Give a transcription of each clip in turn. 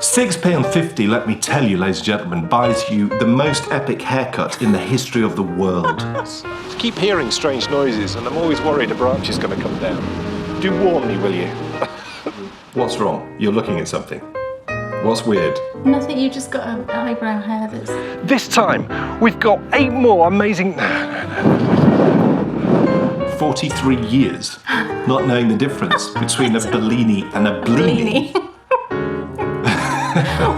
£6.50, let me tell you, ladies and gentlemen, buys you the most epic haircut in the history of the world. I keep hearing strange noises and I'm always worried a branch is going to come down. Do warn me, will you? What's wrong? You're looking at something. What's weird? Nothing, you just got an eyebrow hair that's... This time, we've got 8 more amazing... 43 years, not knowing the difference between a Bellini and a Blini.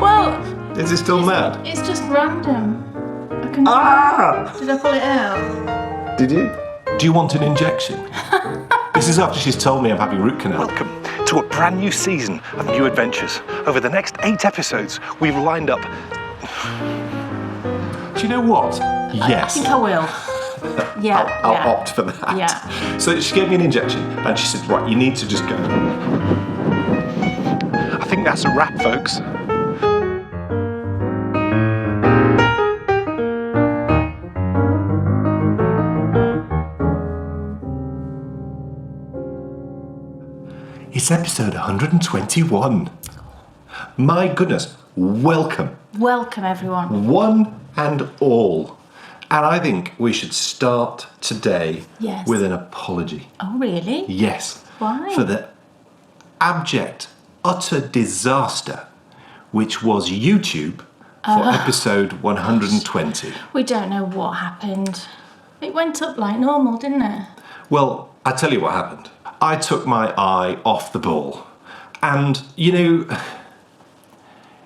Well... Is it still mad? It's just random. Did I pull it out? Did you? Do you want an injection? This is after she's told me I'm having root canal. Welcome to a brand new season of new adventures. Over the next 8 episodes, we've lined up... Do you know what? Yes. I think I will. Yeah, I'll opt for that. Yeah. So she gave me an injection and she said, right, you need to just go. I think that's a wrap, folks. It's episode 121. My goodness, welcome. Welcome, everyone. One and all. And I think we should start today with an apology. Oh, really? Yes. Why? For the abject, utter disaster, which was YouTube for episode 120. We don't know what happened. It went up like normal, didn't it? Well, I tell you what happened. I took my eye off the ball. And, you know,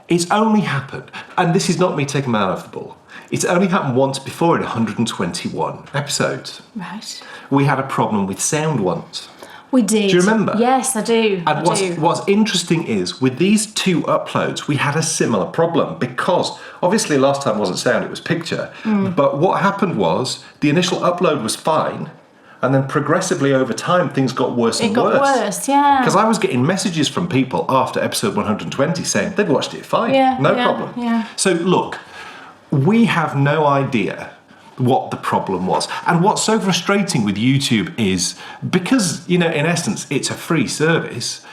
it's only happened, and this is not me taking my eye off the ball, it's only happened once before in 121 episodes. Right. We had a problem with sound once. We did. Do you remember? Yes, I do. And what's interesting is, with these 2 uploads, we had a similar problem because, obviously, last time wasn't sound, it was picture. But what happened was, the initial upload was fine, and then progressively over time, things got worse and worse. It got worse, yeah. Because I was getting messages from people after episode 120 saying they'd watched it fine, no problem. Yeah. So look, we have no idea what the problem was. And what's so frustrating with YouTube is, because, you know, in essence, it's a free service,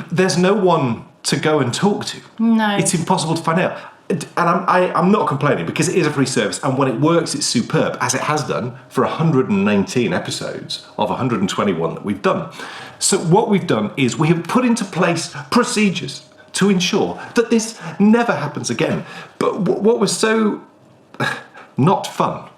there's no one to go and talk to. No. It's impossible to find out. And I'm not complaining, because it is a free service, and when it works, it's superb, as it has done for 119 episodes of 121 that we've done. So what we've done is we have put into place procedures to ensure that this never happens again. But what was so not fun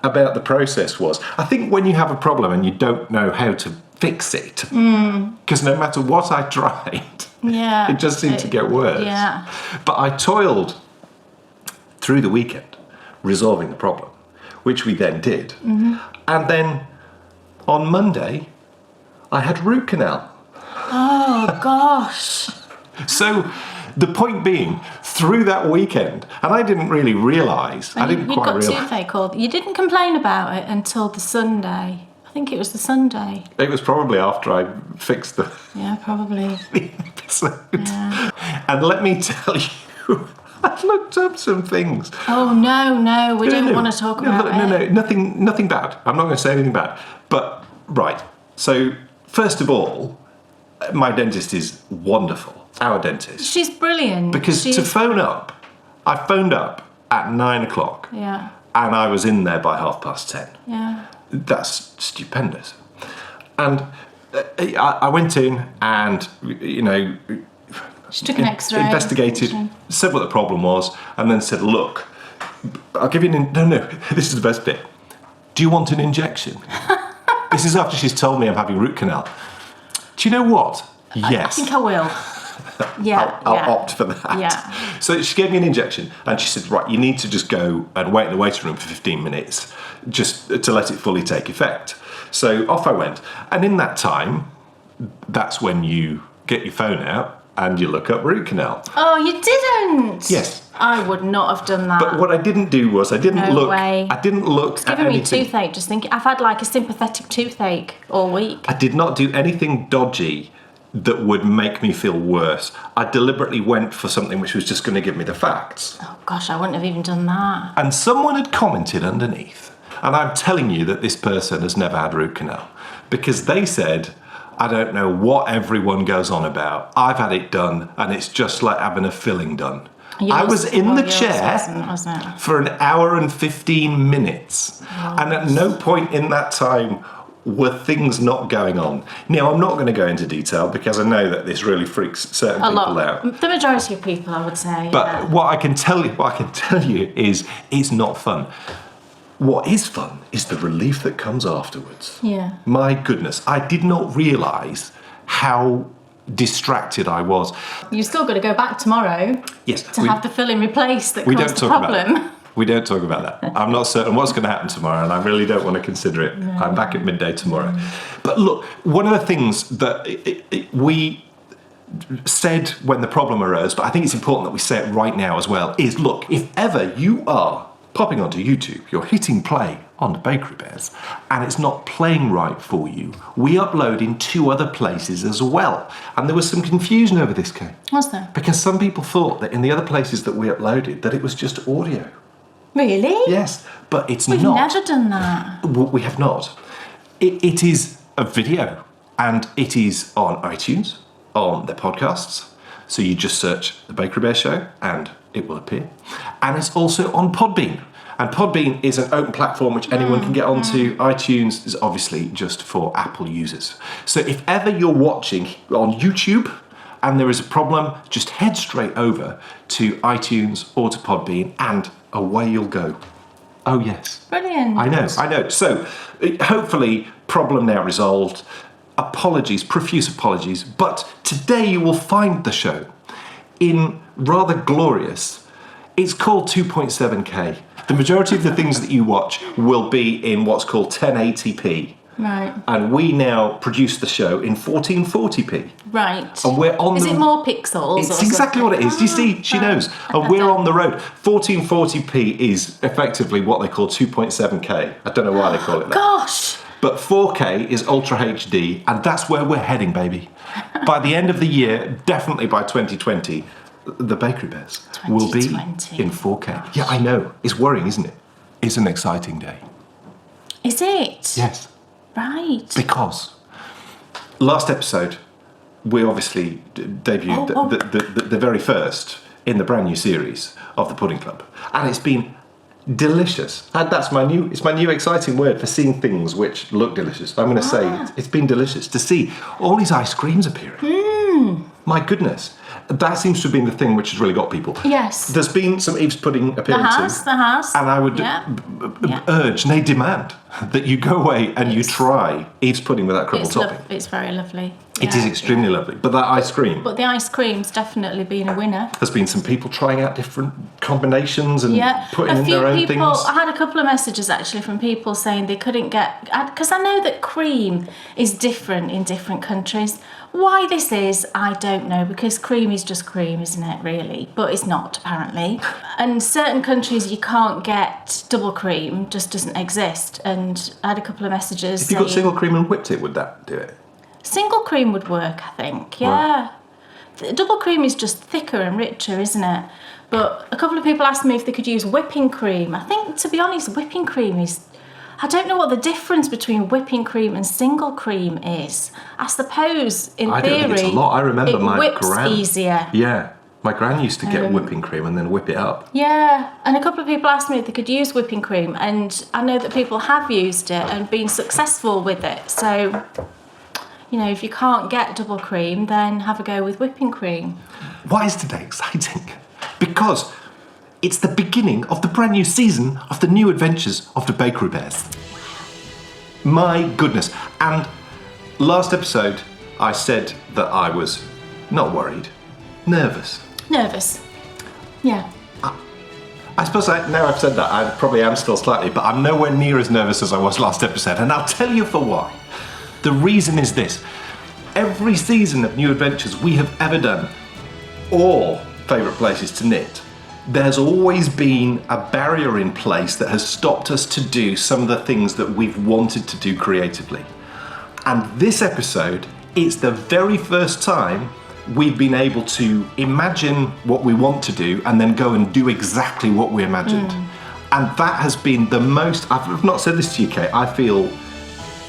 about the process was, I think when you have a problem and you don't know how to fix it, because no matter what I tried, it just seemed to get worse. Yeah. But I toiled through the weekend resolving the problem, which we then did. And then on Monday, I had root canal. Oh, gosh. So the point being, through that weekend, and I didn't really realise, I didn't quite realise. You got toothache, or you didn't complain about it until the Sunday. I think it was the Sunday. It was probably after I fixed the probably. the episode. Yeah. And let me tell you, I looked up some things. Oh, no, we don't want to talk about it. No, nothing bad. I'm not going to say anything bad. But, right, so first of all, my dentist is wonderful. Our dentist. She's brilliant. Because I phoned up at 9 o'clock. Yeah. And I was in there by 10:30. Yeah. That's stupendous. And I went in and, you know... She took an X-ray. Investigated, said what the problem was, and then said, look, I'll give you an... No, this is the best bit. Do you want an injection? This is after she's told me I'm having root canal. Do you know what? Yes. I think I will. I'll opt for that. Yeah. So she gave me an injection and she said, right, you need to just go and wait in the waiting room for 15 minutes just to let it fully take effect. So off I went. And in that time, that's when you get your phone out and you look up root canal. Oh, you didn't? Yes. I would not have done that. But what I didn't do was I didn't look at It's giving me anything. toothache, just thinking. I've had like a sympathetic toothache all week. I did not do anything dodgy that would make me feel worse. I deliberately went for something which was just going to give me the facts. Oh gosh, I wouldn't have even done that. And someone had commented underneath, and I'm telling you that this person has never had root canal, because they said, I don't know what everyone goes on about. I've had it done, and it's just like having a filling done. I was in the chair for an hour and 15 minutes, and at no point in that time were things not going on. Now, I'm not going to go into detail because I know that this really freaks certain people out. The majority of people, I would say. But what I can tell you is it's not fun. What is fun is the relief that comes afterwards. Yeah. My goodness, I did not realise how distracted I was. You've still got to go back tomorrow. Yes. To have the filling replaced that caused the problem. We don't talk about that. I'm not certain what's going to happen tomorrow, and I really don't want to consider it. No. I'm back at midday tomorrow. But look, one of the things that we said when the problem arose, but I think it's important that we say it right now as well, is look, if ever you are popping onto YouTube, you're hitting play on the Bakery Bears, and it's not playing right for you, we upload in 2 other places as well. And there was some confusion over this, Kay. Was there? Because some people thought that in the other places that we uploaded, that it was just audio. Really? Yes, but it's not. We've never done that. We have not. It is a video, and it is on iTunes, on the podcasts. So you just search The Bakery Bear Show, and it will appear. And it's also on Podbean. And Podbean is an open platform which anyone can get onto. iTunes is obviously just for Apple users. So if ever you're watching on YouTube and there is a problem, just head straight over to iTunes or to Podbean, and away you'll go. Oh, yes. Brilliant. I know. So, hopefully, problem now resolved. Apologies, profuse apologies. But today you will find the show in rather glorious. It's called 2.7K. The majority of the things that you watch will be in what's called 1080p. Right. And we now produce the show in 1440p. Right. And we're on Is it more pixels? It's exactly what it is. You see, she knows. And we're on the road. 1440p is effectively what they call 2.7K. I don't know why they call it that. Gosh! But 4K is Ultra HD, and that's where we're heading, baby. By the end of the year, definitely by 2020, the Bakery Bears will be in 4K. Gosh. Yeah, I know. It's worrying, isn't it? It's an exciting day. Is it? Yes. Right. Because last episode, we obviously debuted the very first in the brand new series of the Pudding Club, and it's been delicious. And that's my new exciting word for seeing things which look delicious. I'm going to say it's been delicious to see all these ice creams appearing. My goodness. That seems to have been the thing which has really got people. Yes. There's been some Eve's pudding appearances. There has. And I would urge, nay, demand, that you go away and you try Eve's pudding with that crumble topping. It's very lovely. It is extremely lovely. But that ice cream. But the ice cream's definitely been a winner. There's been some people trying out different combinations and putting in their own things. I had a couple of messages actually from people saying they couldn't get... Because I know that cream is different in different countries. Why this is, I don't know, because cream is just cream, isn't it, really? But it's not, apparently. And certain countries you can't get double cream, just doesn't exist. And I had a couple of messages If you got single cream and whipped it, would that do it? Single cream would work, I think, yeah. Right. Double cream is just thicker and richer, isn't it? But a couple of people asked me if they could use whipping cream. I think, to be honest, whipping cream is... I don't know what the difference between whipping cream and single cream is. I suppose, in theory, I don't think it's a lot. I remember my whips gran. Easier. Yeah. My gran used to get whipping cream and then whip it up. Yeah, and a couple of people asked me if they could use whipping cream, and I know that people have used it and been successful with it. So, you know, if you can't get double cream, then have a go with whipping cream. Why is today exciting? Because it's the beginning of the brand new season of the new adventures of the Bakery Bears. My goodness. And last episode, I said that I was not worried, nervous. Nervous. Yeah. I suppose now I've said that, I probably am still slightly, but I'm nowhere near as nervous as I was last episode. And I'll tell you for why. The reason is this. Every season of new adventures we have ever done, or favourite places to knit, there's always been a barrier in place that has stopped us to do some of the things that we've wanted to do creatively. And this episode, it's the very first time we've been able to imagine what we want to do and then go and do exactly what we imagined. And that has been the most, I've not said this to you, Kate, I feel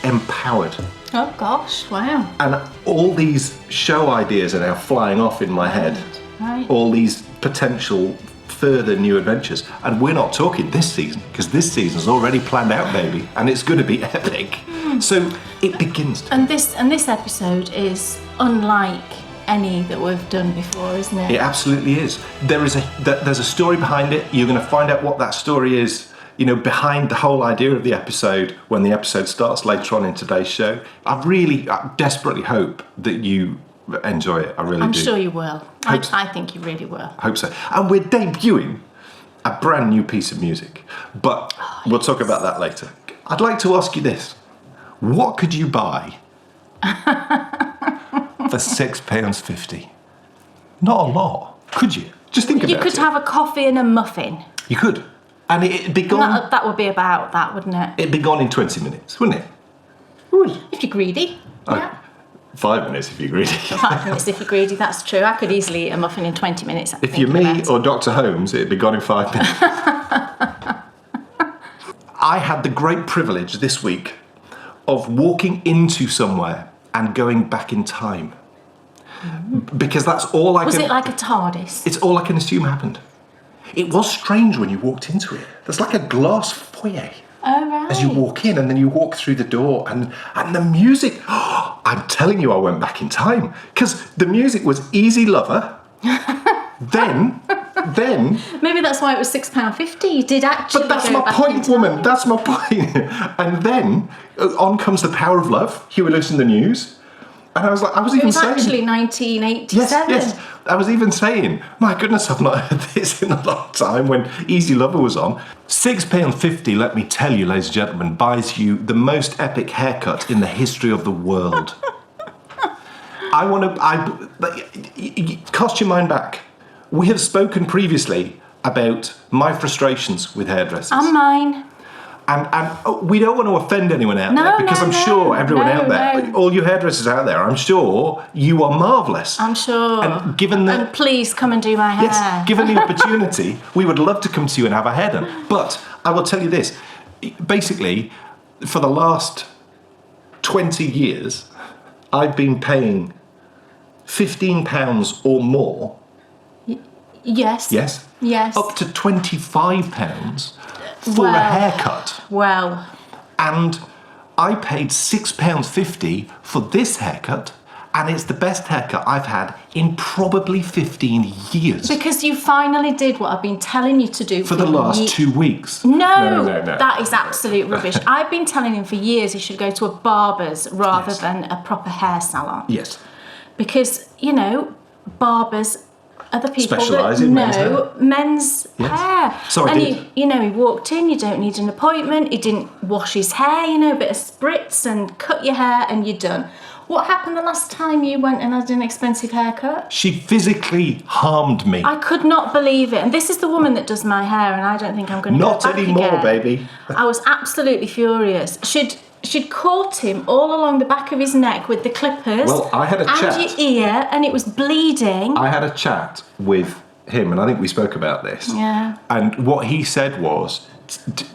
empowered. Oh gosh, wow. And all these show ideas are now flying off in my head. Right. All these potential further new adventures. And we're not talking this season, because this season's already planned out, baby. And it's going to be epic. So it begins. And this episode is unlike any that we've done before, isn't it? It absolutely is. There's a story behind it. You're going to find out what that story is, you know, behind the whole idea of the episode when the episode starts later on in today's show. I desperately hope that you enjoy it. I really do. I'm sure you will. I think you really will. Hope so. And we're debuting a brand new piece of music, but we'll talk about that later. I'd like to ask you this. What could you buy for £6.50? Not a lot, could you? Just think about it. You could have a coffee and a muffin. You could. And it'd be gone... That would be about that, wouldn't it? It'd be gone in 20 minutes, wouldn't it? Would. If you're greedy. Yeah. 5 minutes if you're greedy. 5 minutes if you're greedy, that's true. I could easily eat a muffin in 20 minutes. If you're me or Dr. Holmes, it'd be gone in 5 minutes. I had the great privilege this week of walking into somewhere and going back in time. Because that's all I can... Was it like a TARDIS? It's all I can assume happened. It was strange when you walked into it. There's like a glass foyer. Oh, right. As you walk in, and then you walk through the door, and the music... Oh, I'm telling you, I went back in time. Because the music was Easy Lover. then... Maybe that's why it was £6.50. You did actually. But that's go my back point, in time. woman. That's my point. And then on comes The Power of Love. Huey Lewis in the News. And I was like, It was actually 1987. Yes. I was even saying, my goodness, I've not heard this in a long time when Easy Lover was on. £6.50, let me tell you, ladies and gentlemen, buys you the most epic haircut in the history of the world. Cast your mind back. We have spoken previously about my frustrations with hairdressers. And mine. And we don't want to offend anyone out there, because I'm sure everyone out there, all you hairdressers out there, I'm sure you are marvellous. I'm sure. And please come and do my hair. Yes, given the opportunity, we would love to come to you and have a hair done. But I will tell you this, basically, for the last 20 years, I've been paying £15 or more. Yes. Yes? Yes. Up to £25 for a haircut. Well. And I paid £6.50 for this haircut, and it's the best haircut I've had in probably 15 years. Because you finally did what I've been telling you to do for the last 2 weeks. No. That is absolute rubbish. I've been telling him for years he should go to a barber's rather than a proper hair salon. Yes. Because, you know, barbers are the people specialise that in know men's hair. So he walked in, you don't need an appointment, he didn't wash his hair, a bit of spritz and cut your hair and you're done. What happened the last time you went and had an expensive haircut? She physically harmed me. I could not believe it. And this is the woman that does my hair, and I don't think I'm going to go back again. Not anymore, baby. I was absolutely furious. She'd caught him all along the back of his neck with the clippers. Well, I had a chat. And your ear, and it was bleeding. I had a chat with him, and I think we spoke about this. Yeah. And what he said was,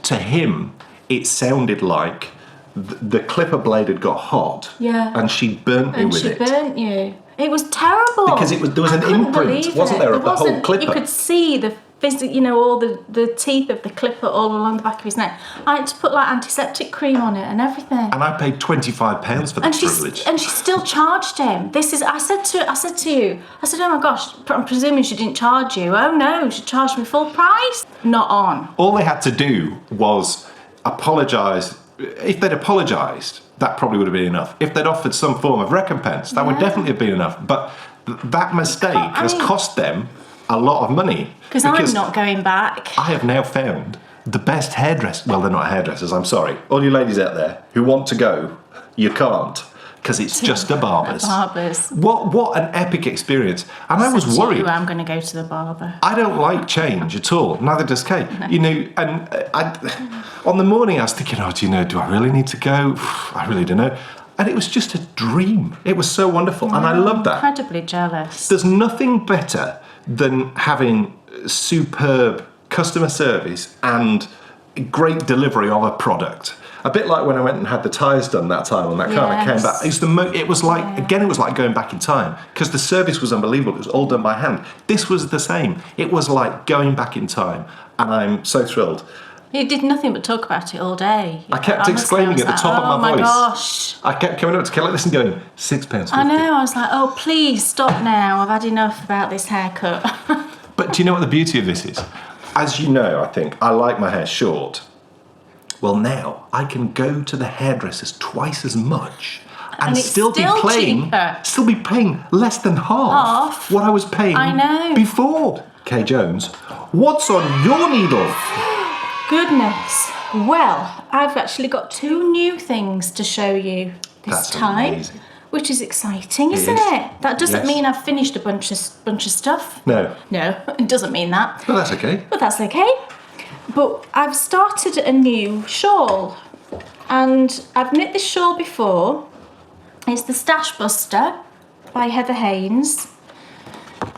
to him, it sounded like the clipper blade had got hot. Yeah. And she burnt me with it. And she burnt you. It was terrible. Because there was an imprint, wasn't there, of the whole clipper? You could see the all the teeth of the clipper all along the back of his neck. I had to put like antiseptic cream on it and everything. And I paid £25 for that privilege. And she still charged him. I said to you, oh my gosh, I'm presuming she didn't charge you. Oh no, she charged me full price. Not on. All they had to do was apologise. If they'd apologised, that probably would have been enough. If they'd offered some form of recompense, that would definitely have been enough. But that mistake has cost them a lot of money. Because I'm not going back. I have now found the best hairdressers. Well, they're not hairdressers, I'm sorry. All you ladies out there who want to go, you can't. Because it's just a barber's. Barbers. What an epic experience. And I was worried. I'm going to go to the barber. I don't like change at all. Neither does Kate. No. And on the morning I was thinking, do I really need to go? I really don't know. And it was just a dream. It was so wonderful. And I love that. Incredibly jealous. There's nothing better than having superb customer service and great delivery of a product. A bit like when I went and had the tyres done that time on that car, and I came back. It was like going back in time, because the service was unbelievable. It was all done by hand. This was the same. It was like going back in time, and I'm so thrilled. You did nothing but talk about it all day. I kept exclaiming at the top of my voice. Oh my gosh. I kept coming up to Kelly and going, £6.50. I know, I was like, oh, please stop now. I've had enough about this haircut. But do you know what the beauty of this is? As you know, I think, I like my hair short. Well, now I can go to the hairdressers twice as much and still be paying less than half what I was paying before. Kay Jones, what's on your needle? Goodness. Well, I've actually got 2 new things to show you this time. Amazing. Which is exciting, isn't it? That doesn't mean I've finished a bunch of stuff. No, it doesn't mean that. But that's okay. But I've started a new shawl, and I've knit this shawl before. It's the Stash Buster by Heather Haynes.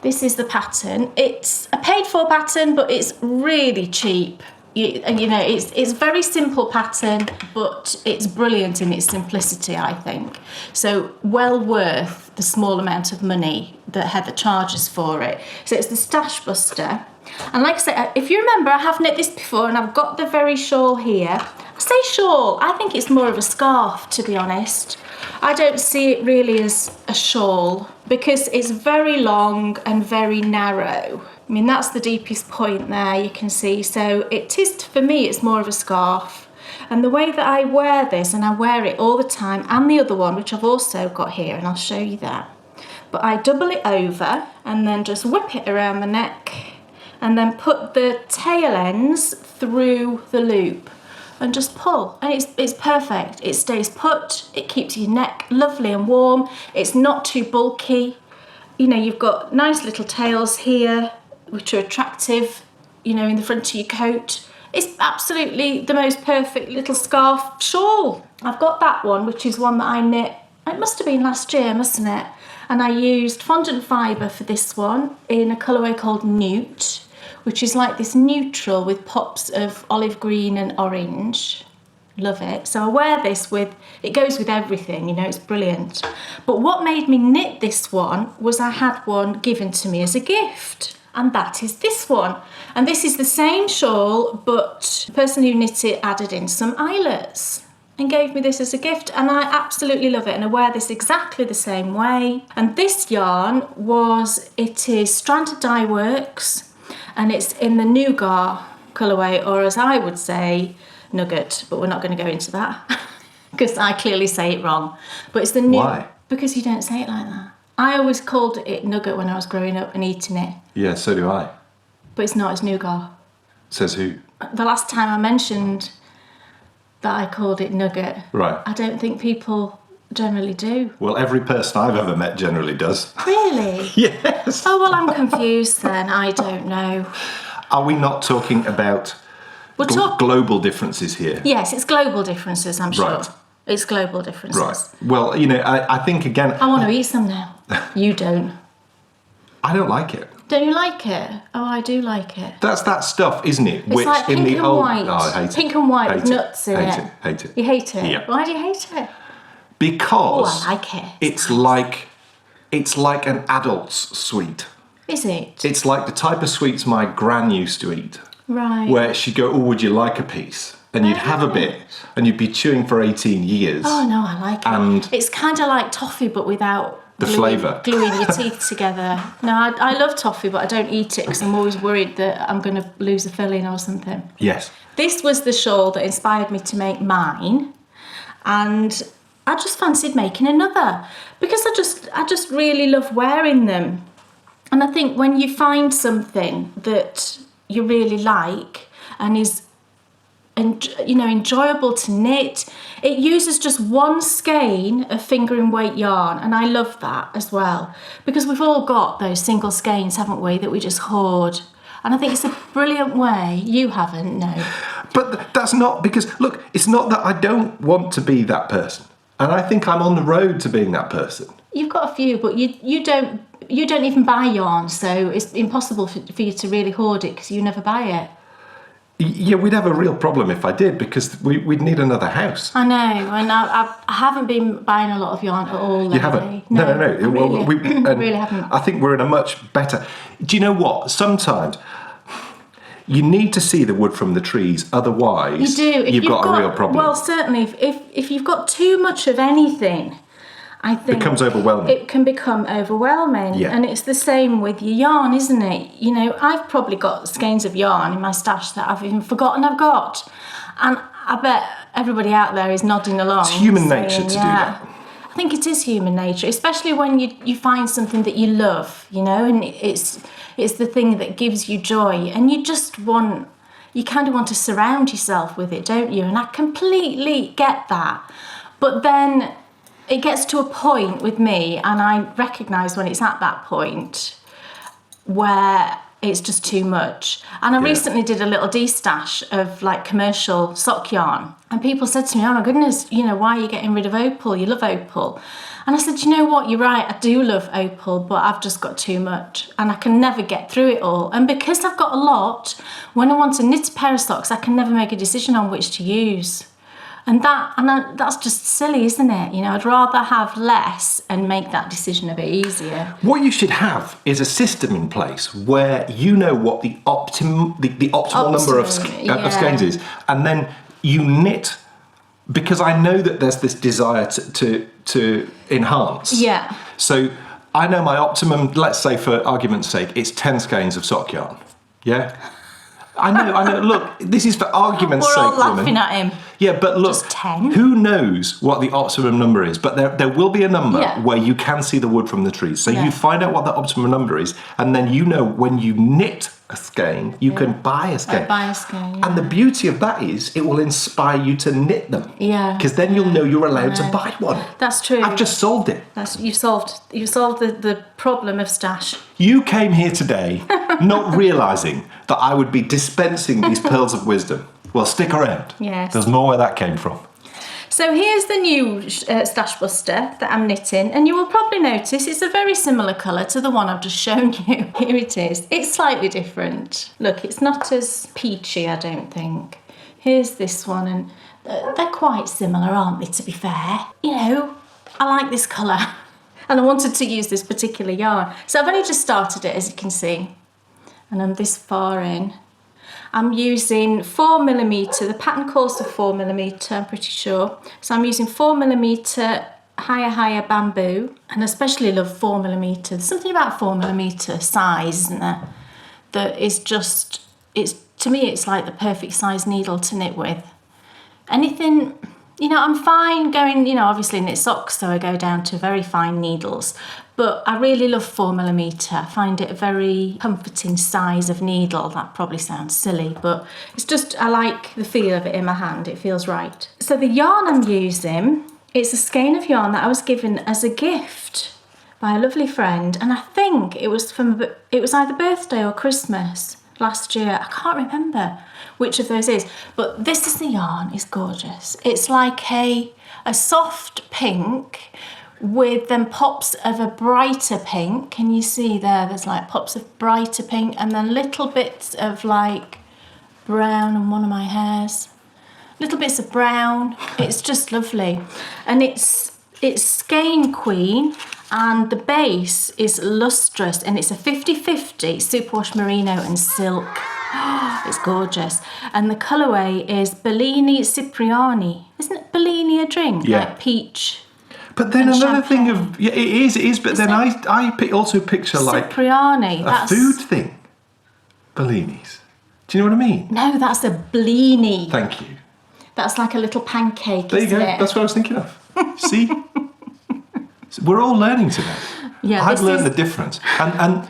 This is the pattern. It's a paid-for pattern, but it's really cheap. It's very simple pattern, but it's brilliant in its simplicity, I think. So well worth the small amount of money that Heather charges for it. So it's the Stash Buster. And like I said, if you remember, I have knit this before, and I've got the very shawl here. I say shawl, I think it's more of a scarf, to be honest. I don't see it really as a shawl, because it's very long and very narrow. I mean, that's the deepest point there, you can see. So it is, for me, it's more of a scarf. And the way that I wear this, and I wear it all the time, and the other one, which I've also got here, and I'll show you that. But I double it over and then just whip it around the neck, and then put the tail ends through the loop and just pull. And it's perfect. It stays put, it keeps your neck lovely and warm. It's not too bulky. You've got nice little tails here, which are attractive, in the front of your coat. It's absolutely the most perfect little scarf shawl. I've got that one, which is one that I knit, it must have been last year, mustn't it? And I used fondant fibre for this one in a colourway called Newt, which is like this neutral with pops of olive green and orange. Love it. So I wear this it goes with everything, it's brilliant. But what made me knit this one was I had one given to me as a gift. And that is this one. And this is the same shawl, but the person who knit it added in some eyelets and gave me this as a gift, and I absolutely love it, and I wear this exactly the same way. And this yarn it is Stranded Dye Works, and it's in the Nougat colourway, or as I would say, Nugget, but we're not going to go into that because I clearly say it wrong. But it's the Why? Because you don't say it like that. I always called it Nugget when I was growing up and eating it. Yeah, so do I. But it's not, it's Nougat. Says who? The last time I mentioned that I called it Nugget. Right. I don't think people generally do. Well, every person I've ever met generally does. Really? Yes. Oh, well, I'm confused then. I don't know. Are we not talking about global differences here? Yes, it's global differences, I'm sure. Right. It's global differences. Right. Well, I think, again... I want to eat some now. You don't. I don't like it. Don't you like it? Oh, I do like it. That's that stuff, isn't it? It's like pink and white. Oh, I hate it. Pink and white with nuts in it. Hate it. You hate it? Yeah. Why do you hate it? Because... Oh, I like it. It's like an adult's sweet. Is it? It's like the type of sweets my gran used to eat. Right. Where she'd go, oh, would you like a piece? And you'd have a bit, and you'd be chewing for 18 years. Oh, no, I like it. And it's kind of like toffee, but without... the flavour. Gluing your teeth together. No, I love toffee, but I don't eat it because I'm always worried that I'm going to lose a filling or something. Yes. This was the shawl that inspired me to make mine, and I just fancied making another because I just really love wearing them. And I think when you find something that you really like and is enjoyable to knit, it uses just one skein of fingering weight yarn, and I love that as well because we've all got those single skeins, haven't we, that we just hoard, and I think it's a brilliant way. You haven't, no. But that's not because, look, it's not that I don't want to be that person, and I think I'm on the road to being that person. You've got a few, but you don't even buy yarn, so it's impossible for you to really hoard it because you never buy it. Yeah, we'd have a real problem if I did, because we'd need another house. I know, and I haven't been buying a lot of yarn at all lately. You haven't? No. I really haven't. I think we're in a much better... Do you know what? Sometimes you need to see the wood from the trees, otherwise You do. you've got a real problem. Well, certainly, if you've got too much of anything, I think... It becomes overwhelming. It can become overwhelming. Yeah. And it's the same with your yarn, isn't it? You know, I've probably got skeins of yarn in my stash that I've even forgotten I've got. And I bet everybody out there is nodding along. It's human nature to do that. I think it is human nature, especially when you find something that you love, you know, and it's the thing that gives you joy. And you kind of want to surround yourself with it, don't you? And I completely get that. But then... it gets to a point with me, and I recognise when it's at that point where it's just too much. And I recently did a little de-stash of like commercial sock yarn, and people said to me, oh my goodness, you know, why are you getting rid of opal? You love opal. And I said, you know what, you're right, I do love opal, but I've just got too much and I can never get through it all. And because I've got a lot, when I want to knit a pair of socks, I can never make a decision on which to use. And that's just silly, isn't it? You know, I'd rather have less and make that decision a bit easier. What you should have is a system in place where you know what the optimal number of skeins is, and then you knit. Because I know that there's this desire to enhance. Yeah. So I know my optimum. Let's say, for argument's sake, it's 10 skeins of sock yarn. Yeah. I know. Look, this is for argument's sake, woman. We're all laughing woman. at him. Yeah, but look, just 10? Who knows what the optimum number is? But there will be a number where you can see the wood from the trees. So you find out what the optimum number is, and then you know when you knit a skein, you can buy a skein. Buy a skein, And the beauty of that is it will inspire you to knit them. Yeah. Because then you'll know you're allowed to buy one. That's true. I've just solved it. You solved the problem of stash. You came here today not realising that I would be dispensing these pearls of wisdom. Well, stick around. Yes. There's more where that came from. So here's the new Stash Buster that I'm knitting, and you will probably notice it's a very similar colour to the one I've just shown you. Here it is. It's slightly different. Look, it's not as peachy, I don't think. Here's this one, and they're quite similar, aren't they, to be fair? You know, I like this colour, and I wanted to use this particular yarn. So I've only just started it, as you can see, and I'm this far in. I'm using 4mm, the pattern calls for 4mm, I'm pretty sure. So I'm using 4mm higher bamboo, and I especially love 4mm. There's something about 4mm size, isn't there? That is just, to me, it's like the perfect size needle to knit with. Anything, you know, I'm fine going, you know, obviously knit socks, so I go down to very fine needles. But I really love 4mm. I find it a very comforting size of needle. That probably sounds silly, but it's just, I like the feel of it in my hand. It feels right. So the yarn I'm using, it's a skein of yarn that I was given as a gift by a lovely friend. And I think it was either birthday or Christmas last year. I can't remember which of those is. But this is the yarn. It's gorgeous. It's like a soft pink with then pops of a brighter pink. Can you see there's like pops of brighter pink and then little bits of like brown on one of my hairs. Little bits of brown. It's just lovely. And it's Skein Queen, and the base is lustrous, and it's a 50-50 superwash merino and silk. It's gorgeous. And the colourway is Bellini Cipriani. Isn't it Bellini a drink? Yeah. Like peach. But then another champagne. thing of, yeah, it is. But then I also picture like Cipriani. a food thing. Bellinis. Do you know what I mean? No, that's a blini. Thank you. That's like a little pancake, There you isn't go. it? That's what I was thinking of. See? We're all learning today. Yeah, I've learned the difference. And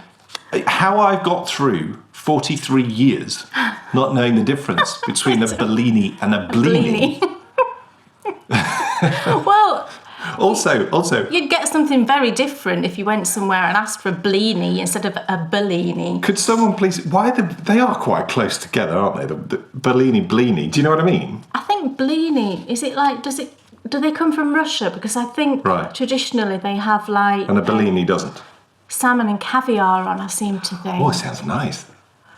how I've got through 43 years not knowing the difference between a Bellini and a blini. Well, Also, you'd get something very different if you went somewhere and asked for a blini instead of a bellini. could someone please? They are quite close together, aren't they? The Bellini, blini. Do you know what I mean? I think blini, is it like, do they come from Russia? Because I think traditionally they have like... And a Bellini doesn't. Salmon and caviar on, I seem to think. Oh, it sounds nice.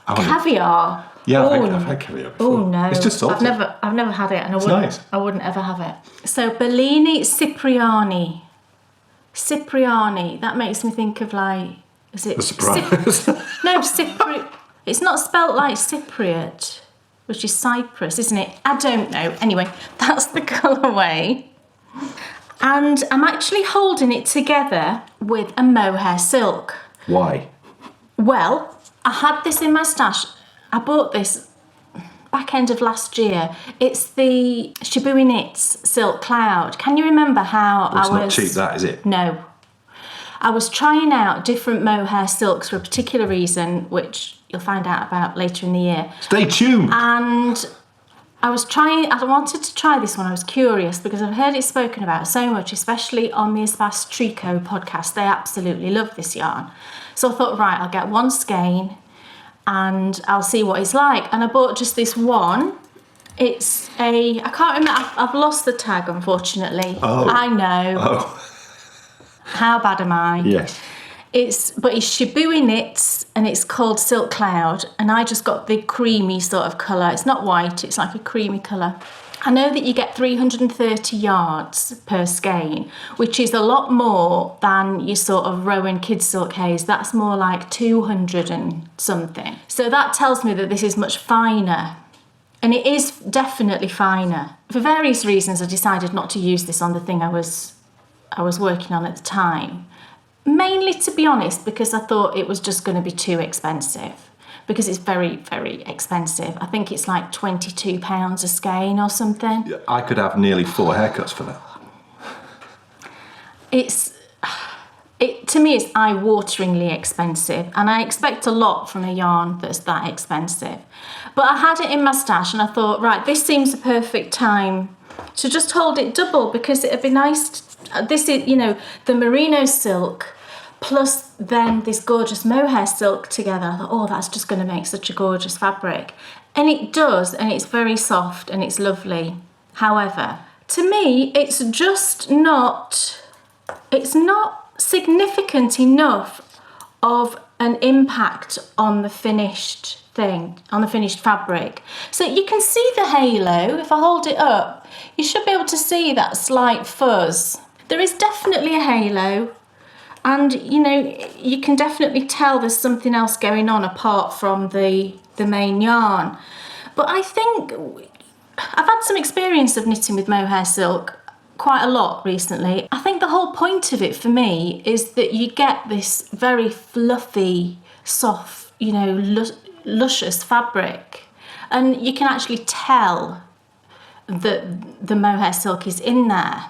Caviar? Yeah, I've had caviar before. Oh no, it's just salty. I've never had it, and Nice. I wouldn't ever have it. So Bellini Cipriani. Cipriani. That makes me think of like, is it? The surprise. No, It's not spelt like Cypriot, which is Cyprus, isn't it? I don't know. Anyway, that's the colourway. And I'm actually holding it together with a mohair silk. Why? Well, I had this in my stash. I bought this back end of last year. It's the Shibui Knits Silk Cloud. Can you remember how It's not cheap, that, is it? No. I was trying out different mohair silks for a particular reason, which you'll find out about later in the year. Stay tuned. And I wanted to try this one. I was curious because I've heard it spoken about so much, especially on the Espace Tricot podcast. They absolutely love this yarn. So I thought, right, I'll get one skein and I'll see what it's like. And I bought just this one. It's I can't remember, I've lost the tag, unfortunately. Oh. I know. Oh. How bad am I? Yes. It's Shibui Knits and it's called Silk Cloud, and I just got the creamy sort of colour. It's not white, it's like a creamy colour. I know that you get 330 yards per skein, which is a lot more than your sort of Rowan Kids Silk Haze. That's more like 200 and something. So that tells me that this is much finer. And it is definitely finer. For various reasons, I decided not to use this on the thing I was working on at the time. Mainly, to be honest, because I thought it was just going to be too expensive. Because it's very, very expensive. I think it's like £22 a skein or something. I could have nearly 4 haircuts for that. To me, it's eye-wateringly expensive, and I expect a lot from a yarn that's that expensive. But I had it in my stash, and I thought, right, this seems a perfect time to just hold it double, because it'd be nice. This is, the merino silk plus then this gorgeous mohair silk together. I thought, oh, that's just going to make such a gorgeous fabric. And it does, and it's very soft and it's lovely. However, to me, it's not significant enough of an impact on the finished thing, on the finished fabric. So you can see the halo. If I hold it up, you should be able to see that slight fuzz. There is definitely a halo, and you can definitely tell there's something else going on apart from the main yarn. But I think I've had some experience of knitting with mohair silk quite a lot recently. I think the whole point of it for me is that you get this very fluffy, soft, luscious fabric, and you can actually tell that the mohair silk is in there.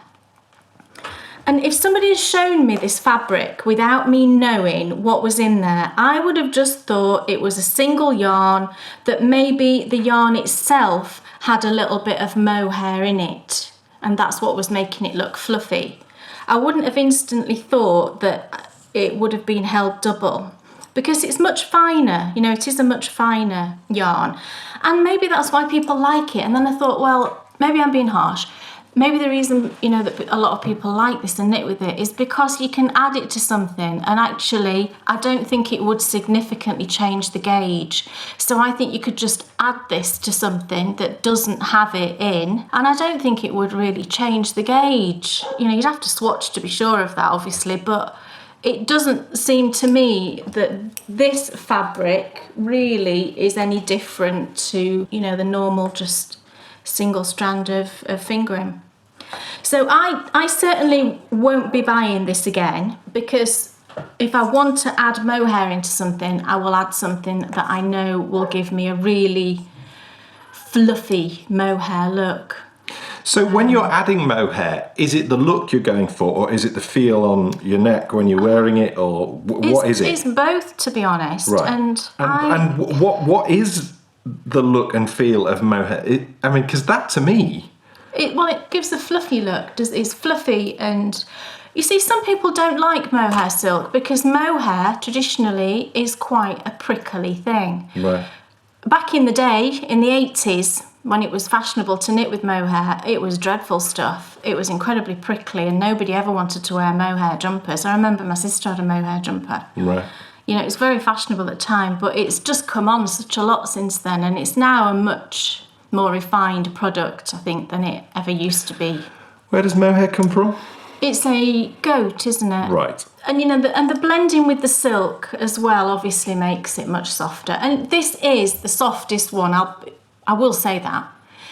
And if somebody had shown me this fabric without me knowing what was in there, I would have just thought it was a single yarn, that maybe the yarn itself had a little bit of mohair in it, and that's what was making it look fluffy. I wouldn't have instantly thought that it would have been held double, because it's much finer, it is a much finer yarn. And maybe that's why people like it. And then I thought, well, maybe I'm being harsh. Maybe the reason, that a lot of people like this and knit with it is because you can add it to something, and actually, I don't think it would significantly change the gauge. So I think you could just add this to something that doesn't have it in, and I don't think it would really change the gauge. You'd have to swatch to be sure of that, obviously, but it doesn't seem to me that this fabric really is any different to, the normal just single strand of fingering. So I certainly won't be buying this again, because if I want to add mohair into something, I will add something that I know will give me a really fluffy mohair look. So when you're adding mohair, is it the look you're going for, or is it the feel on your neck when you're wearing it, or what is it? It's both, to be honest. Right. And what is the look and feel of mohair? Because that to me, it gives a fluffy look. It's fluffy, and you see, some people don't like mohair silk because mohair traditionally is quite a prickly thing. Right. Back in the day, in the 80s, when it was fashionable to knit with mohair, it was dreadful stuff. It was incredibly prickly, and nobody ever wanted to wear mohair jumpers. I remember my sister had a mohair jumper. Right. You know, it's very fashionable at the time, but it's just come on such a lot since then, and it's now a much more refined product, I think, than it ever used to be. Where does mohair come from? It's a goat, isn't it? Right. And you know, the blending with the silk as well obviously makes it much softer. And this is the softest one. I will say that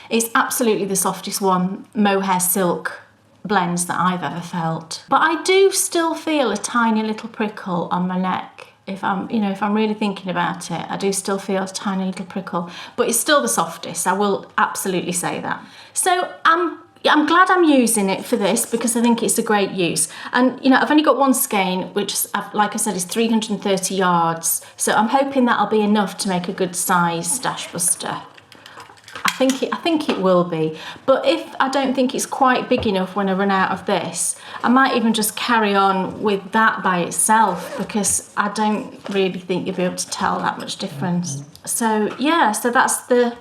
it's absolutely the softest one mohair silk blends that I've ever felt. But I do still feel a tiny little prickle on my neck. If I'm really thinking about it, I do still feel a tiny little prickle. But it's still the softest. I will absolutely say that. So I'm glad I'm using it for this because I think it's a great use. And, you know, I've only got one skein, which, like I said, is 330 yards. So I'm hoping that'll be enough to make a good size stash buster. I think it will be. But if I don't think it's quite big enough when I run out of this, I might even just carry on with that by itself because I don't really think you'll be able to tell that much difference. So, yeah, so that's the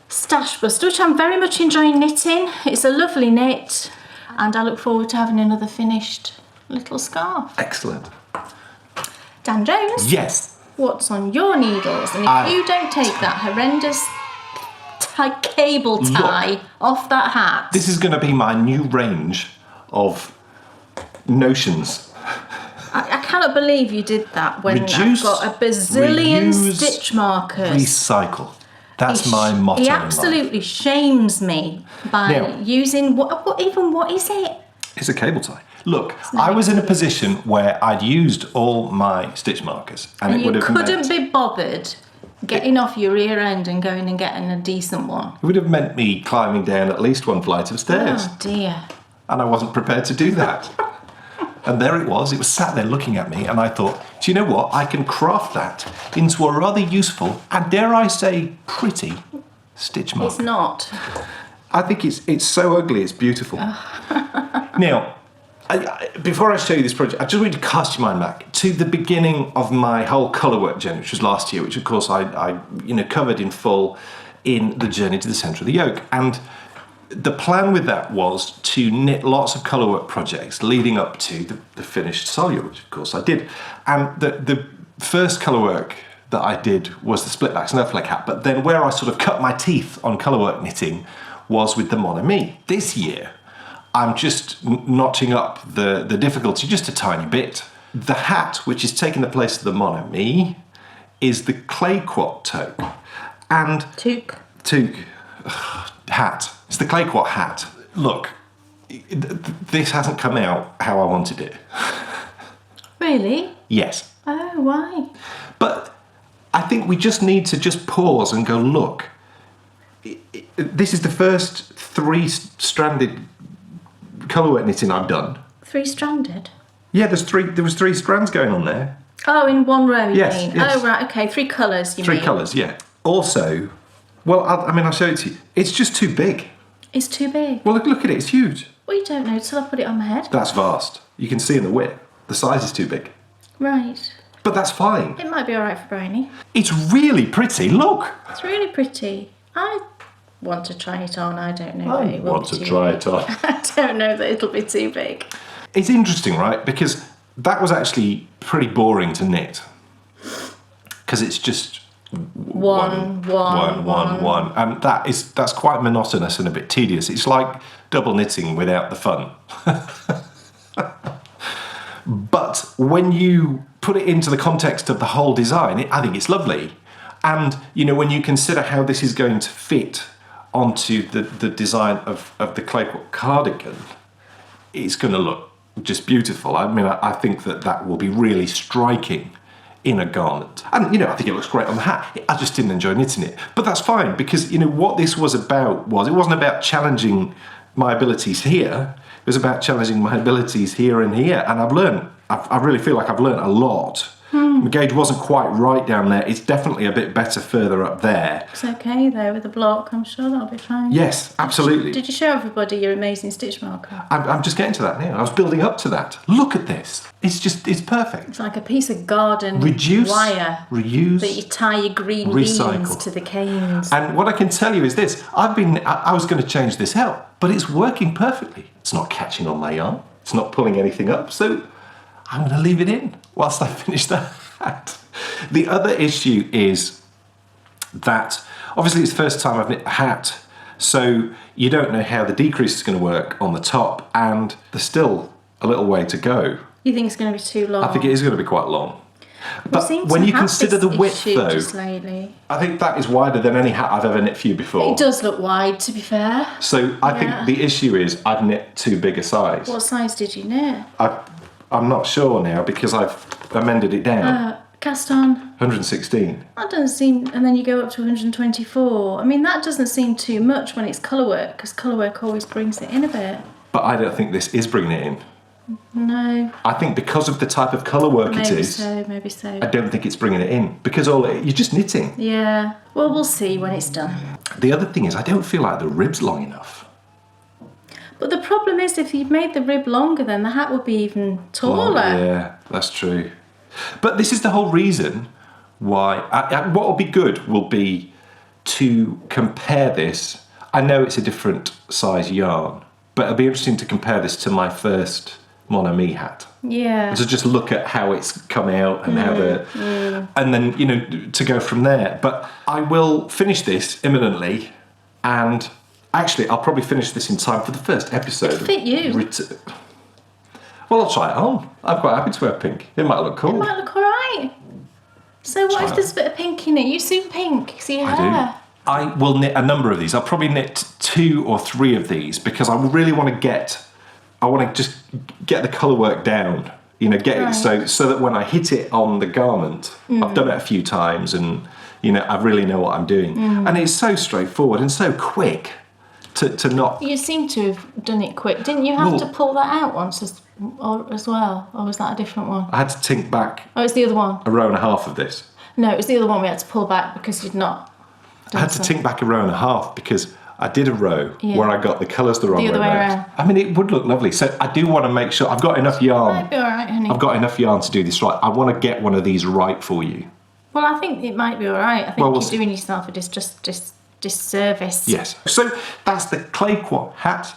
stash buster, which I'm very much enjoying knitting. It's a lovely knit, and I look forward to having another finished little scarf. Excellent. Dan Jones? Yes. What's on your needles? And if you don't take that horrendous cable tie off that hat... This is going to be my new range of notions. I cannot believe you did that when Reduce, I've got a bazillion reuse, stitch markers. Recycle. That's my motto He in absolutely shames me by using... What is it? It's a cable tie. Look, I was in a position where I'd used all my stitch markers, and it would have meant... You couldn't be bothered getting off your rear end and going and getting a decent one. It would have meant me climbing down at least one flight of stairs. Oh, dear. And I wasn't prepared to do that. And there it was sat there looking at me, and I thought, do you know what? I can craft that into a rather useful, and dare I say, pretty stitch marker. It's not. I think it's so ugly, it's beautiful. Now, before I show you this project, I just want to cast your mind back to the beginning of my whole colourwork journey, which was last year, which of course I covered in full in the journey to the centre of the yoke. And the plan with that was to knit lots of colourwork projects leading up to the finished solio, which of course I did. And the first colourwork that I did was the split back snowflake hat, but then where I sort of cut my teeth on colourwork knitting was with the Mon Ami. This year, I'm just notching up the difficulty just a tiny bit. The hat, which is taking the place of the Mon Ami, is the Clayoquot Toque. And Toque. Hat. It's the Clayoquot hat. Look, this hasn't come out how I wanted it. Really? Yes. Oh, why? But I think we just need to just pause and go, look, this is the first three-stranded colourwork knitting I've done. Three-stranded? Yeah, there was three strands going on there. Oh, in one row, you yes, mean? Yes. Oh, right, okay, three colours, you mean? Three colours, yeah. Also, well, I'll show it to you. It's just too big. It's too big? Well, look at it, it's huge. Well, you don't know till I put it on my head. That's vast. You can see in the width. The size is too big. Right. But that's fine. It might be all right for Bryony. It's really pretty, look. It's really pretty. I want to try it on. I don't know that it will want be to too try big. it on. I don't know that it'll be too big. It's interesting, right? Because that was actually pretty boring to knit. Because it's just one. And that's quite monotonous and a bit tedious. It's like double knitting without the fun. But when you put it into the context of the whole design, I think it's lovely. And, when you consider how this is going to fit onto the design of the Clayoquot cardigan, it's going to look just beautiful. I mean, I think that will be really striking in a garment. And, I think it looks great on the hat. I just didn't enjoy knitting it. But that's fine, because, what this was about was, it wasn't about challenging my abilities here. It was about challenging my abilities here and here. And I really feel like I've learned a lot. The gauge wasn't quite right down there. It's definitely a bit better further up there. It's okay though with the block. I'm sure that'll be fine. Yes, absolutely. Did you show everybody your amazing stitch marker? I'm just getting to that now. I was building up to that. Look at this. It's perfect. It's like a piece of garden wire. Reuse, that you tie your green recycle. beans to the canes. And what I can tell you is this. I was going to change this out, but it's working perfectly. It's not catching on my yarn. It's not pulling anything up. So I'm going to leave it in whilst I finish the hat. The other issue is that obviously it's the first time I've knit a hat, so you don't know how the decrease is going to work on the top, and there's still a little way to go. You think it's going to be too long? I think it is going to be quite long. But We seem when to you have consider this the width, issue though, just lately. I think that is wider than any hat I've ever knit for you before. It does look wide, to be fair. So I think the issue is I've knit too big a size. What size did you knit? I'm not sure now because I've amended it down. Cast on. 116. That doesn't seem... And then you go up to 124. I mean, that doesn't seem too much when it's colourwork, because colourwork always brings it in a bit. But I don't think this is bringing it in. No. I think because of the type of colour work it is, Maybe so. I don't think it's bringing it in because you're just knitting. Yeah. Well, we'll see when it's done. The other thing is I don't feel like the rib's long enough. But the problem is if you've made the rib longer, then the hat would be even taller. Yeah, that's true. But this is the whole reason why... what will be good will be to compare this. I know it's a different size yarn, but it'll be interesting to compare this to my first Mon Ami hat. Yeah. To just look at how it's come out and how and then, you know, to go from there. But I will finish this imminently, and actually I'll probably finish this in time for the first episode. It'll fit you. Well, I'll try it on. I'm quite happy to wear pink. It might look cool. It might look alright. So what if there's a bit of pink in it? You suit pink, see your hair. I will knit a number of these. I'll probably knit 2 or 3 of these because I really want to just get the colour work down. You know, get it so that when I hit it on the garment, I've done it a few times and, you know, I really know what I'm doing. And it's so straightforward and so quick to not... You seem to have done it quick. Didn't you have to pull that out once as well? Or was that a different one? I had to tink back... Oh, it's the other one. a row and a half of this. No, it was the other one we had to pull back because you'd not... I had to tink back a row and a half because I did a row where I got the colours the wrong The other way around. I mean, it would look lovely. So I do want to make sure I've got enough yarn. Might be all right, honey. I've got enough yarn to do this right. I want to get one of these right for you. Well, I think it might be all right. I think we'll you're see. doing yourself a disservice. Yes. So that's the Clayoquot hat,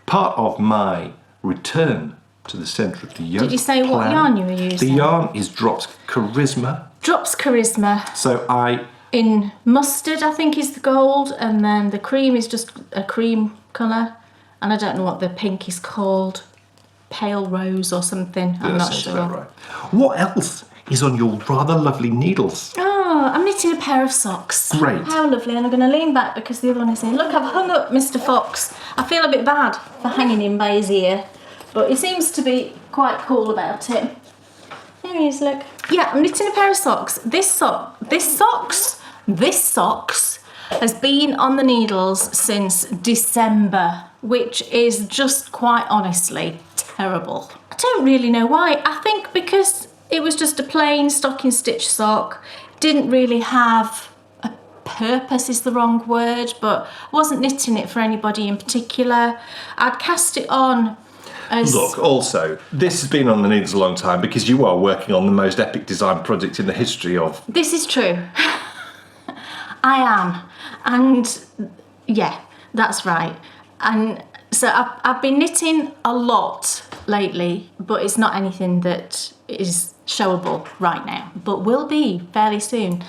part of my return to the centre of the yoke. Did you say what yarn you were using? The yarn is Drops Charisma. Drops Charisma. So In mustard, I think, is the gold, and then the cream is just a cream colour. And I don't know what the pink is called. Pale rose or something. I'm not sure. Right. What else is on your rather lovely needles? Oh, I'm knitting a pair of socks. Great. How lovely. And I'm going to lean back because the other one is in. Look, I've hung up Mr. Fox. I feel a bit bad for hanging him by his ear, but he seems to be quite cool about it. There he is, look. Yeah, I'm knitting a pair of socks. This socks has been on the needles since December, which is just quite honestly terrible. I don't really know why. I think because it was just a plain stocking stitch sock. Didn't really have a purpose is the wrong word, but I wasn't knitting it for anybody in particular. I'd cast it on as... Look, also, this has been on the needles a long time because you are working on the most epic design project in the history of... This is true. I am. And yeah, that's right. And so I've been knitting a lot lately, but it's not anything that is showable right now, but will be fairly soon.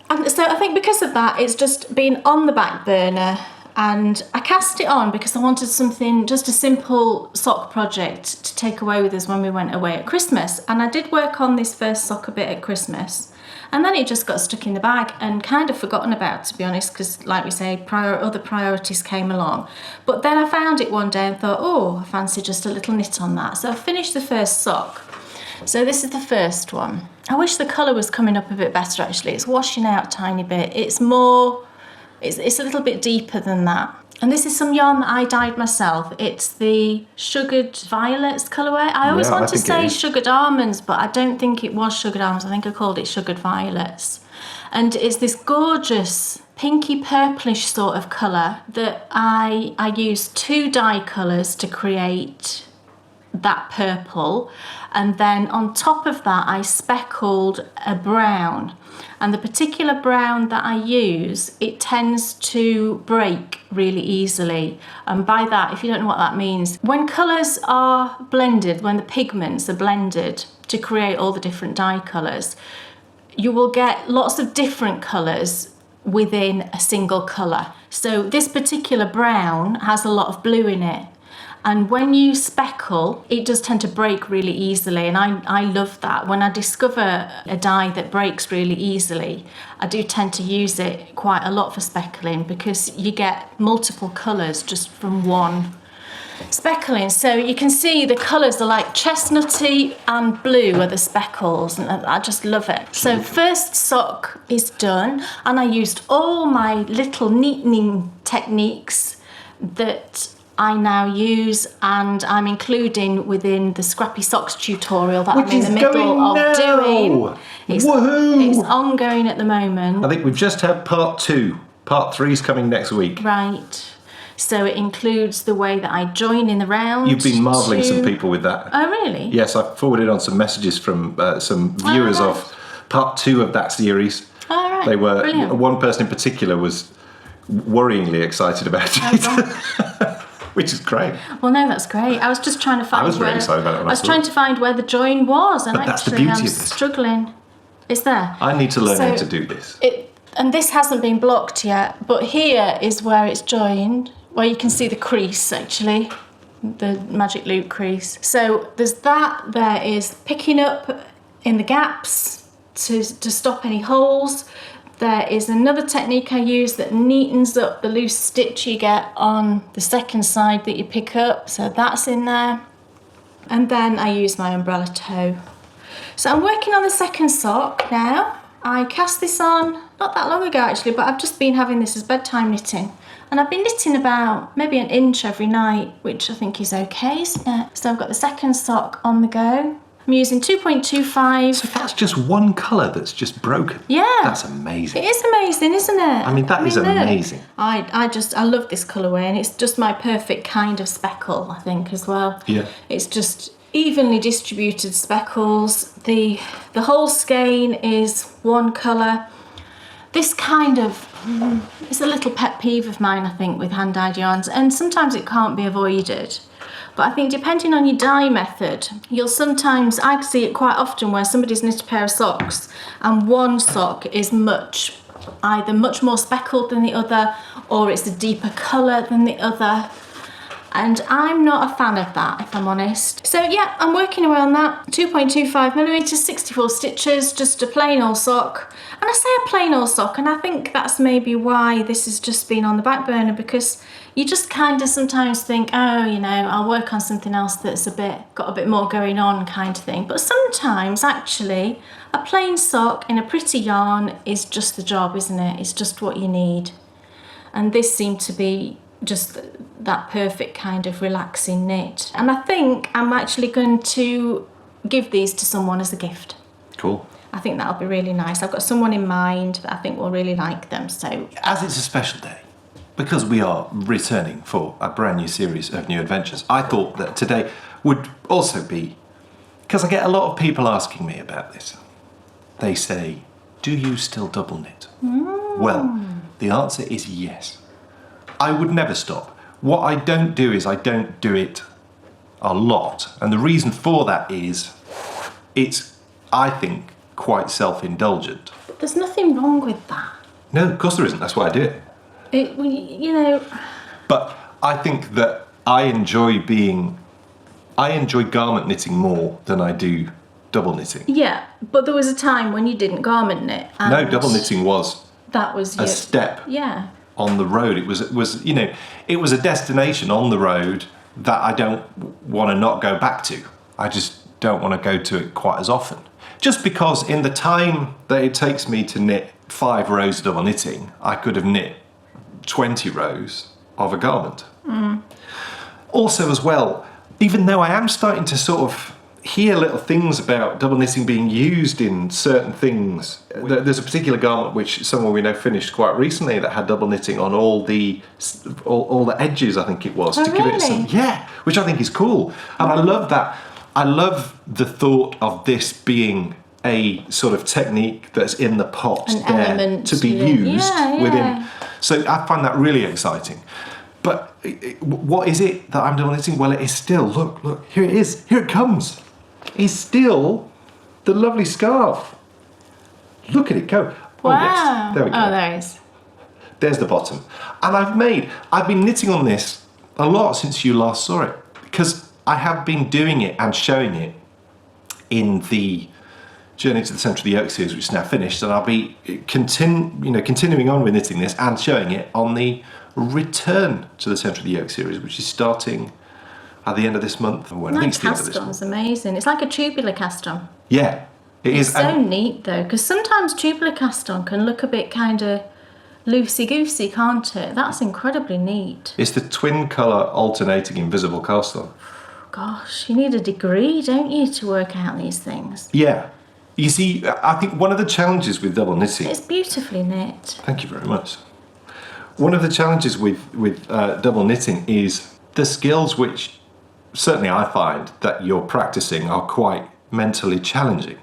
And so I think because of that, it's just been on the back burner, and I cast it on because I wanted something, just a simple sock project to take away with us when we went away at Christmas. And I did work on this first sock a bit at Christmas, and then it just got stuck in the bag and kind of forgotten about, to be honest, because like we say, other priorities came along. But then I found it one day and thought, oh, I fancy just a little knit on that. So I finished the first sock. So this is the first one. I wish the colour was coming up a bit better, actually. It's washing out a tiny bit. It's a little bit deeper than that. And this is some yarn that I dyed myself. It's the Sugared Violets colourway. I always want to say Sugared Almonds, but I don't think it was Sugared Almonds. I think I called it Sugared Violets. And it's this gorgeous pinky purplish sort of colour that I used 2 dye colours to create that purple, and then on top of that I speckled a brown. And the particular brown that I use, it tends to break really easily. And by that, if you don't know what that means, when colours are blended, when the pigments are blended to create all the different dye colours, you will get lots of different colours within a single colour. So this particular brown has a lot of blue in it. And when you speckle, it does tend to break really easily. And I love that. When I discover a dye that breaks really easily, I do tend to use it quite a lot for speckling, because you get multiple colours just from one speckling. So you can see the colours are like chestnutty and blue are the speckles, and I just love it. So first sock is done, and I used all my little neatening techniques that I now use, and I'm including within the Scrappy Socks tutorial that I'm in the middle of doing. It's ongoing at the moment. I think we've just had part 2. Part 3's coming next week. Right. So it includes the way that I join in the round. You've been marvelling some people with that. Oh, really? Yes, I've forwarded on some messages from some viewers of part 2 of that series. All right. They were Brilliant. One person in particular was worryingly excited about it. Which is great. Well, no, that's great. I was just trying to find. I was really excited about it. I was trying to find where the join was, and but that's actually the beauty I'm of this. struggling. It's there. I need to learn how to do this. And this hasn't been blocked yet, but here is where it's joined, where you can see the crease actually, the magic loop crease. So there's that. There is picking up in the gaps to stop any holes. There is another technique I use that neatens up the loose stitch you get on the second side that you pick up. So that's in there. And then I use my umbrella toe. So I'm working on the second sock now. I cast this on not that long ago actually, but I've just been having this as bedtime knitting. And I've been knitting about maybe an inch every night, which I think is okay, isn't it? So I've got the second sock on the go. I'm using 2.25. So that's just one colour that's just broken. Yeah. That's amazing. It is amazing, isn't it? I mean, that is amazing. I love this colourway, and it's just my perfect kind of speckle, I think, as well. Yeah. It's just evenly distributed speckles. The whole skein is one colour. This kind of, it's a little pet peeve of mine, I think, with hand-dyed yarns, and sometimes it can't be avoided. But I think depending on your dye method, you'll sometimes, I see it quite often where somebody's knit a pair of socks and one sock is either much more speckled than the other, or it's a deeper colour than the other. And I'm not a fan of that, if I'm honest. So yeah, I'm working away on that. 2.25mm, 64 stitches, just a plain old sock. And I say a plain old sock, and I think that's maybe why this has just been on the back burner, because you just kind of sometimes think, oh, you know, I'll work on something else that's got a bit more going on kind of thing. But sometimes actually a plain sock in a pretty yarn is just the job, isn't it? It's just what you need. And this seemed to be just that perfect kind of relaxing knit. And I think I'm actually going to give these to someone as a gift. Cool. I think that'll be really nice. I've got someone in mind that I think will really like them. So as it's a special day, because we are returning for a brand new series of new adventures, I thought that today would also be, because I get a lot of people asking me about this. They say, do you still double knit? Well, the answer is yes. I would never stop. What I don't do is I don't do it a lot. And the reason for that is it's, I think, quite self-indulgent. there's nothing wrong with that. No, of course there isn't. That's why I do it. You know. But I think that I enjoy garment knitting more than I do double knitting. Yeah, but there was a time when you didn't garment knit. No, double knitting was a step. Yeah. On the road. It was it was a destination on the road that I don't want to not go back to. I just don't want to go to it quite as often. Just because in the time that it takes me to knit 5 rows of double knitting, I could have knit 20 rows of a garment. Also as well, even though I am starting to sort of hear little things about double knitting being used in certain things. There's a particular garment which someone we know finished quite recently that had double knitting on all the edges, I think it was, Oh, to give it really? some, which I think is cool. And I love that. I love the thought of this being a sort of technique that's in the pot An there element to be to it. used Yeah, within. yeah. So I find that really exciting. But what is it that I'm double knitting? Well, it is still, look, here it is, here it comes. It's still the lovely scarf. Look at it go. Wow. Oh yes, there we go. Oh, there it is. There's the bottom. And I've been knitting on this a lot since you last saw it, because I have been doing it and showing it in the Journey to the Centre of the Yoke series, which is now finished, and I'll be continuing on with knitting this and showing it on the Return to the Centre of the Yoke series, which is starting at the end of this month. Well, I think it's the end of this Cast month. on's amazing. It's like a tubular cast on. Yeah, it is. So neat though, because sometimes tubular cast on can look a bit kind of loosey-goosey, can't it? That's incredibly neat. It's the twin colour alternating invisible cast on. Gosh, you need a degree, don't you, to work out these things? Yeah. You see, I think one of the challenges with double knitting... It's beautifully knit. Thank you very much. One of the challenges with double knitting is the skills which certainly I find that you're practicing are quite mentally challenging.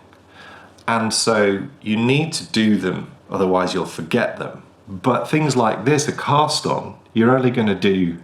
And so you need to do them, otherwise you'll forget them. But things like this, a cast on, you're only going to do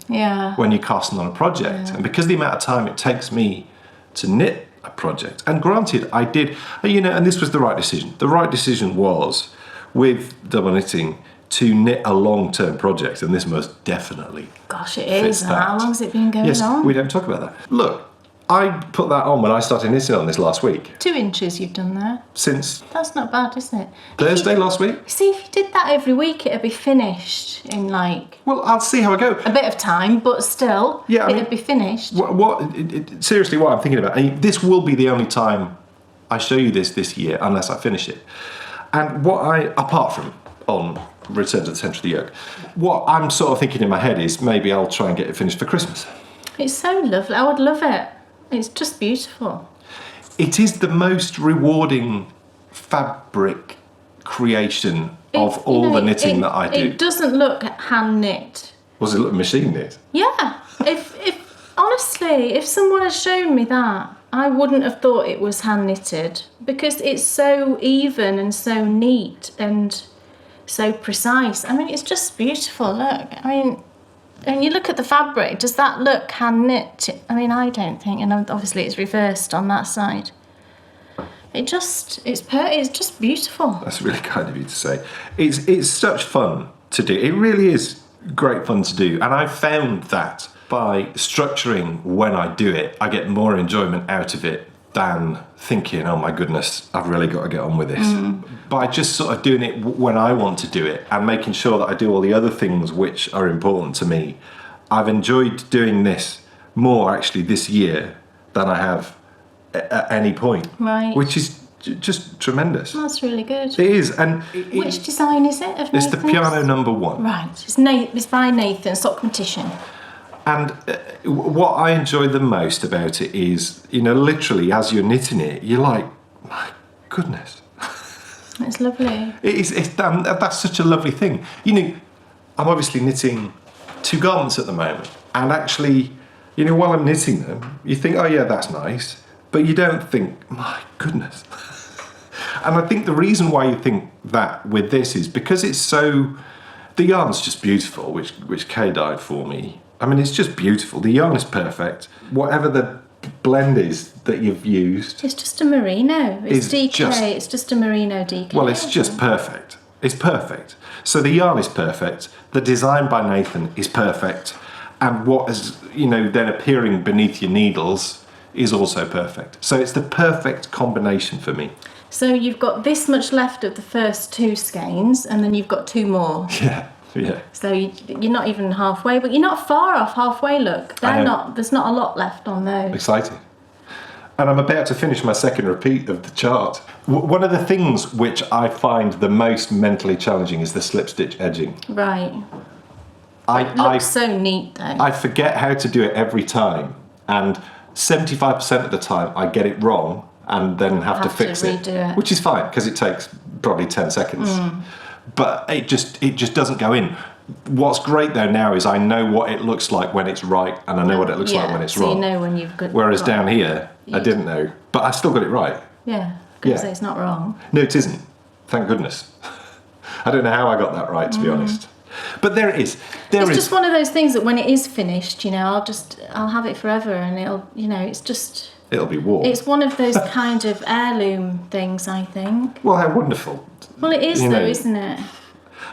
when you're casting on a project. And because of the amount of time it takes me to knit a project, and granted I did, and this was the right decision. The right decision was, with double knitting, to knit a long-term project, and this most definitely Gosh, it is. fits that. How long's it been going Yes, on? we don't talk about that. Look, I put that on when I started knitting on this last week. 2 inches you've done there. Since That's not bad, is it? Thursday last week. See, if you did that every week, it'd be finished in like Well, I'll see how I go. a bit of time, but still, Yeah, I it'd mean- be finished. Seriously, what I'm thinking about, this will be the only time I show you this year, unless I finish it. And apart from on Return to the Centre of the Yoke, what I'm sort of thinking in my head is maybe I'll try and get it finished for Christmas. It's so lovely. I would love it. It's just beautiful. It is the most rewarding fabric creation of all the knitting that I do. It doesn't look hand knit. Was it machine knit? Yeah. If honestly, if someone had shown me that, I wouldn't have thought it was hand knitted, because it's so even and so neat and so precise. I mean, it's just beautiful. Look, I mean, and you look at the fabric, does that look hand knit? I mean, I don't think, and obviously it's reversed on that side. It's just beautiful. That's really kind of you to say. It's such fun to do. It really is great fun to do, and I've found that by structuring when I do it, I get more enjoyment out of it than thinking, oh my goodness, I've really got to get on with this. By just sort of doing it when I want to do it and making sure that I do all the other things which are important to me, I've enjoyed doing this more actually this year than I have at any point. Right. Which is just tremendous. That's really good. It is. And Which design is it? Of it's the Nathan's? piano number 1. Right. It's by Nathan, Sock Competition. And what I enjoy the most about it is, literally as you're knitting it, you're like, my goodness. It's lovely. That's such a lovely thing. I'm obviously knitting 2 garments at the moment. And actually, while I'm knitting them, you think, oh yeah, that's nice. But you don't think, my goodness. And I think the reason why you think that with this is because it's so... The yarn's just beautiful, which Kay dyed for me. I mean, it's just beautiful. The yarn is perfect. Whatever the blend is that you've used... It's just a merino. It's DK. It's just a merino DK. Well, it's just perfect. It's perfect. So the yarn is perfect. The design by Nathan is perfect. And what is, then appearing beneath your needles is also perfect. So it's the perfect combination for me. So you've got this much left of the first 2 skeins, and then you've got 2 more. Yeah. So you're not even halfway, but you're not far off halfway. Look, there's not a lot left on those. Exciting. And I'm about to finish my second repeat of the chart. One of the things which I find the most mentally challenging is the slip stitch edging. Right. It looks so neat though. I forget how to do it every time, and 75% of the time I get it wrong and then have to fix it, which is fine because it takes probably 10 seconds. But it just doesn't go in. What's great though now is I know what it looks like when it's right, and I know what it looks like when it's wrong. So you know when you've got. Whereas down here, I didn't know, but I still got it right. Yeah, because it's not wrong. No, it isn't. Thank goodness. I don't know how I got that right, to be honest. But there it is. It's just one of those things that when it is finished, I'll have it forever, and it'll be warm. It's one of those kind of heirloom things, I think. Well, how wonderful. Well, it is though, isn't it?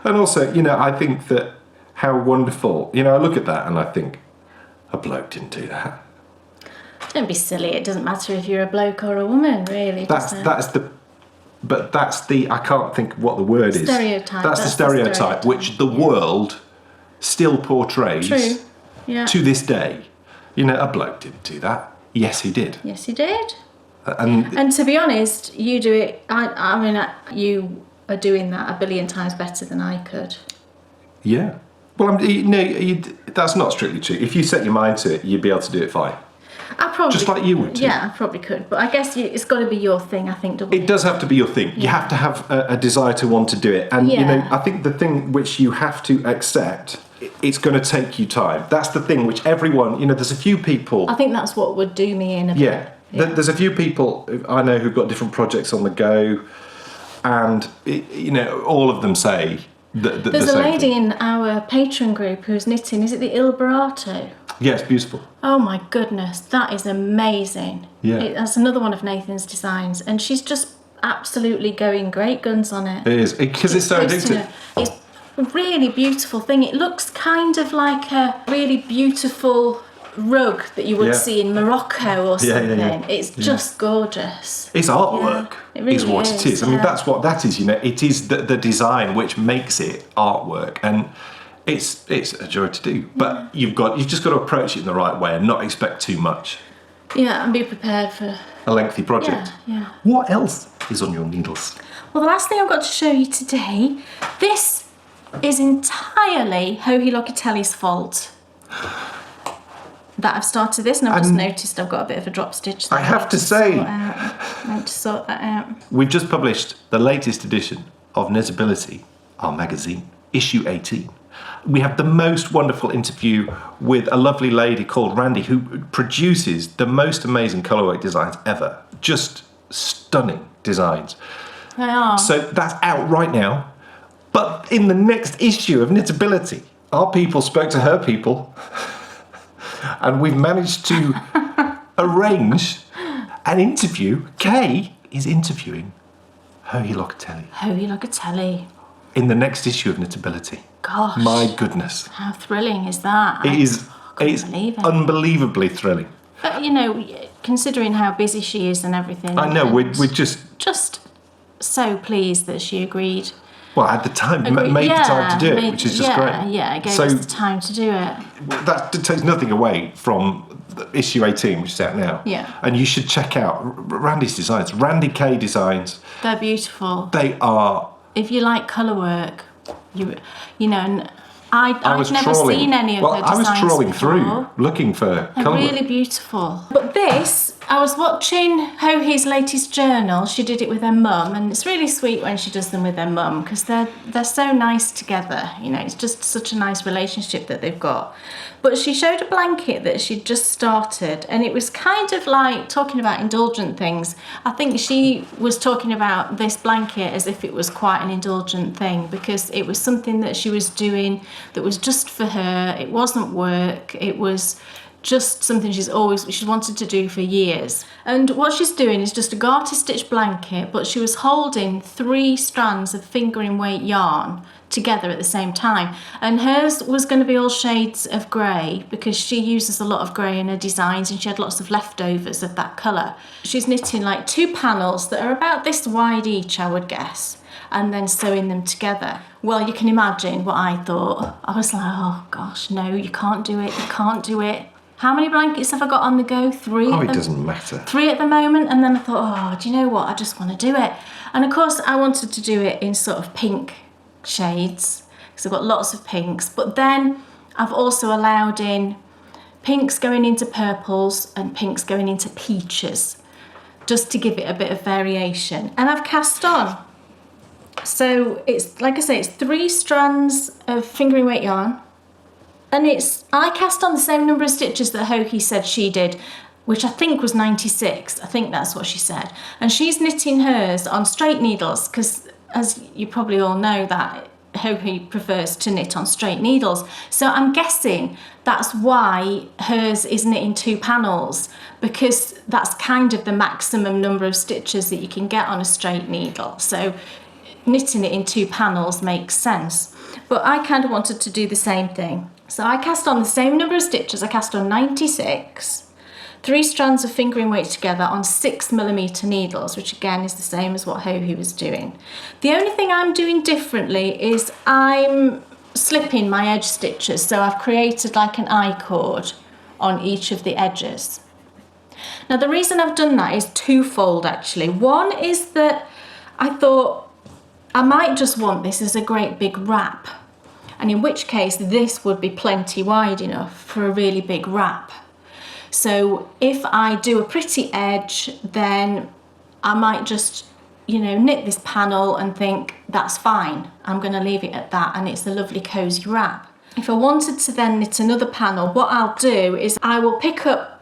And also, I think that how wonderful. I look at that and I think, a bloke didn't do that. Don't be silly. It doesn't matter if you're a bloke or a woman, really. That's the. I can't think what the word is. Stereotype. That's the stereotype which the world still portrays. True. Yeah. To this day, a bloke didn't do that. Yes, he did. Yes, he did. And to be honest, you do it. I mean, you are doing that a billion times better than I could. Yeah. Well, that's not strictly true. If you set your mind to it, you'd be able to do it fine. I probably just like you would too. Yeah, I probably could. But I guess it's got to be your thing, I think, doesn't it? It does have to be your thing. You have to have a desire to want to do it. And, I think the thing which you have to accept, it's going to take you time. That's the thing which everyone, there's a few people... I think that's what would do me in a bit. Yeah. There's a few people I know who've got different projects on the go, and, all of them say... There's a lady in our patron group who's knitting. Is it the Il Barato? Yes, beautiful. Oh my goodness, that is amazing. Yeah. That's another one of Nathan's designs, and she's just absolutely going great guns on it. It is, because it's so addictive. It's a really beautiful thing. It looks kind of like a really beautiful rug that you would see in Morocco or something. It's just gorgeous. It's artwork. It really is what it is. I mean, that's what that is. It is the design which makes it artwork, and it's a joy to do. But you've just got to approach it in the right way and not expect too much. Yeah, and be prepared for a lengthy project. Yeah. What else is on your needles? Well, the last thing I've got to show you today, this is entirely Joji Locatelli's fault. That I've started this, and I've just noticed I've got a bit of a drop stitch. I have to say, I need to sort that out. We've just published the latest edition of Knitability, our magazine, issue 18. We have the most wonderful interview with a lovely lady called Randy, who produces the most amazing colourwork designs ever. Just stunning designs. They are. So that's out right now. But in the next issue of Knitability, our people spoke to her people. And we've managed to arrange an interview. Kay is interviewing Joji Locatelli. Joji Locatelli. In the next issue of Knitability. Gosh. My goodness. How thrilling is that? It's unbelievably thrilling. But, considering how busy she is and everything. I know, we're just so pleased that she agreed. Well, at the time, made the time to do it, which is just great. Yeah, it gave us the time to do it. That takes nothing away from issue 18, which is out now. Yeah. And you should check out Randy's designs. Randy K designs. They're beautiful. They are. If you like colour work, and I've never seen any of her designs. I was trawling through, looking for colour work. Really beautiful. But this, I was watching Joji's latest journal. She did it with her mum, and it's really sweet when she does them with her mum because they're so nice together. It's just such a nice relationship that they've got. But she showed a blanket that she'd just started, and it was kind of like talking about indulgent things. I think she was talking about this blanket as if it was quite an indulgent thing because it was something that she was doing that was just for her. It wasn't work. It was just something she's wanted to do for years. And what she's doing is just a garter stitch blanket, but she was holding 3 strands of fingering weight yarn together at the same time, and hers was going to be all shades of grey because she uses a lot of grey in her designs and she had lots of leftovers of that colour. She's knitting like 2 panels that are about this wide each, I would guess, and then sewing them together. Well, you can imagine what I thought. I was like, oh gosh, no, you can't do it, you can't do it. How many blankets have I got on the go? 3? Oh, it doesn't matter. 3 at the moment, and then I thought, oh, do you know what? I just want to do it. And of course, I wanted to do it in sort of pink shades because I've got lots of pinks. But then I've also allowed in pinks going into purples and pinks going into peaches, just to give it a bit of variation. And I've cast on. So it's, like I say, it's 3 strands of fingering weight yarn. And I cast on the same number of stitches that Hoki said she did, which I think was 96. I think that's what she said. And she's knitting hers on straight needles, because as you probably all know, that Hoki prefers to knit on straight needles. So I'm guessing that's why hers is knit in 2 panels, because that's kind of the maximum number of stitches that you can get on a straight needle. So knitting it in 2 panels makes sense. But I kind of wanted to do the same thing. So I cast on the same number of stitches. I cast on 96, 3 strands of fingering weight together on 6mm needles, which again is the same as what Hoki was doing. The only thing I'm doing differently is I'm slipping my edge stitches. So I've created like an I-cord on each of the edges. Now the reason I've done that is twofold actually. One is that I thought I might just want this as a great big wrap, and in which case this would be plenty wide enough for a really big wrap. So if I do a pretty edge, then I might just, knit this panel and think that's fine. I'm going to leave it at that, and it's a lovely cozy wrap. If I wanted to then knit another panel, what I'll do is I will pick up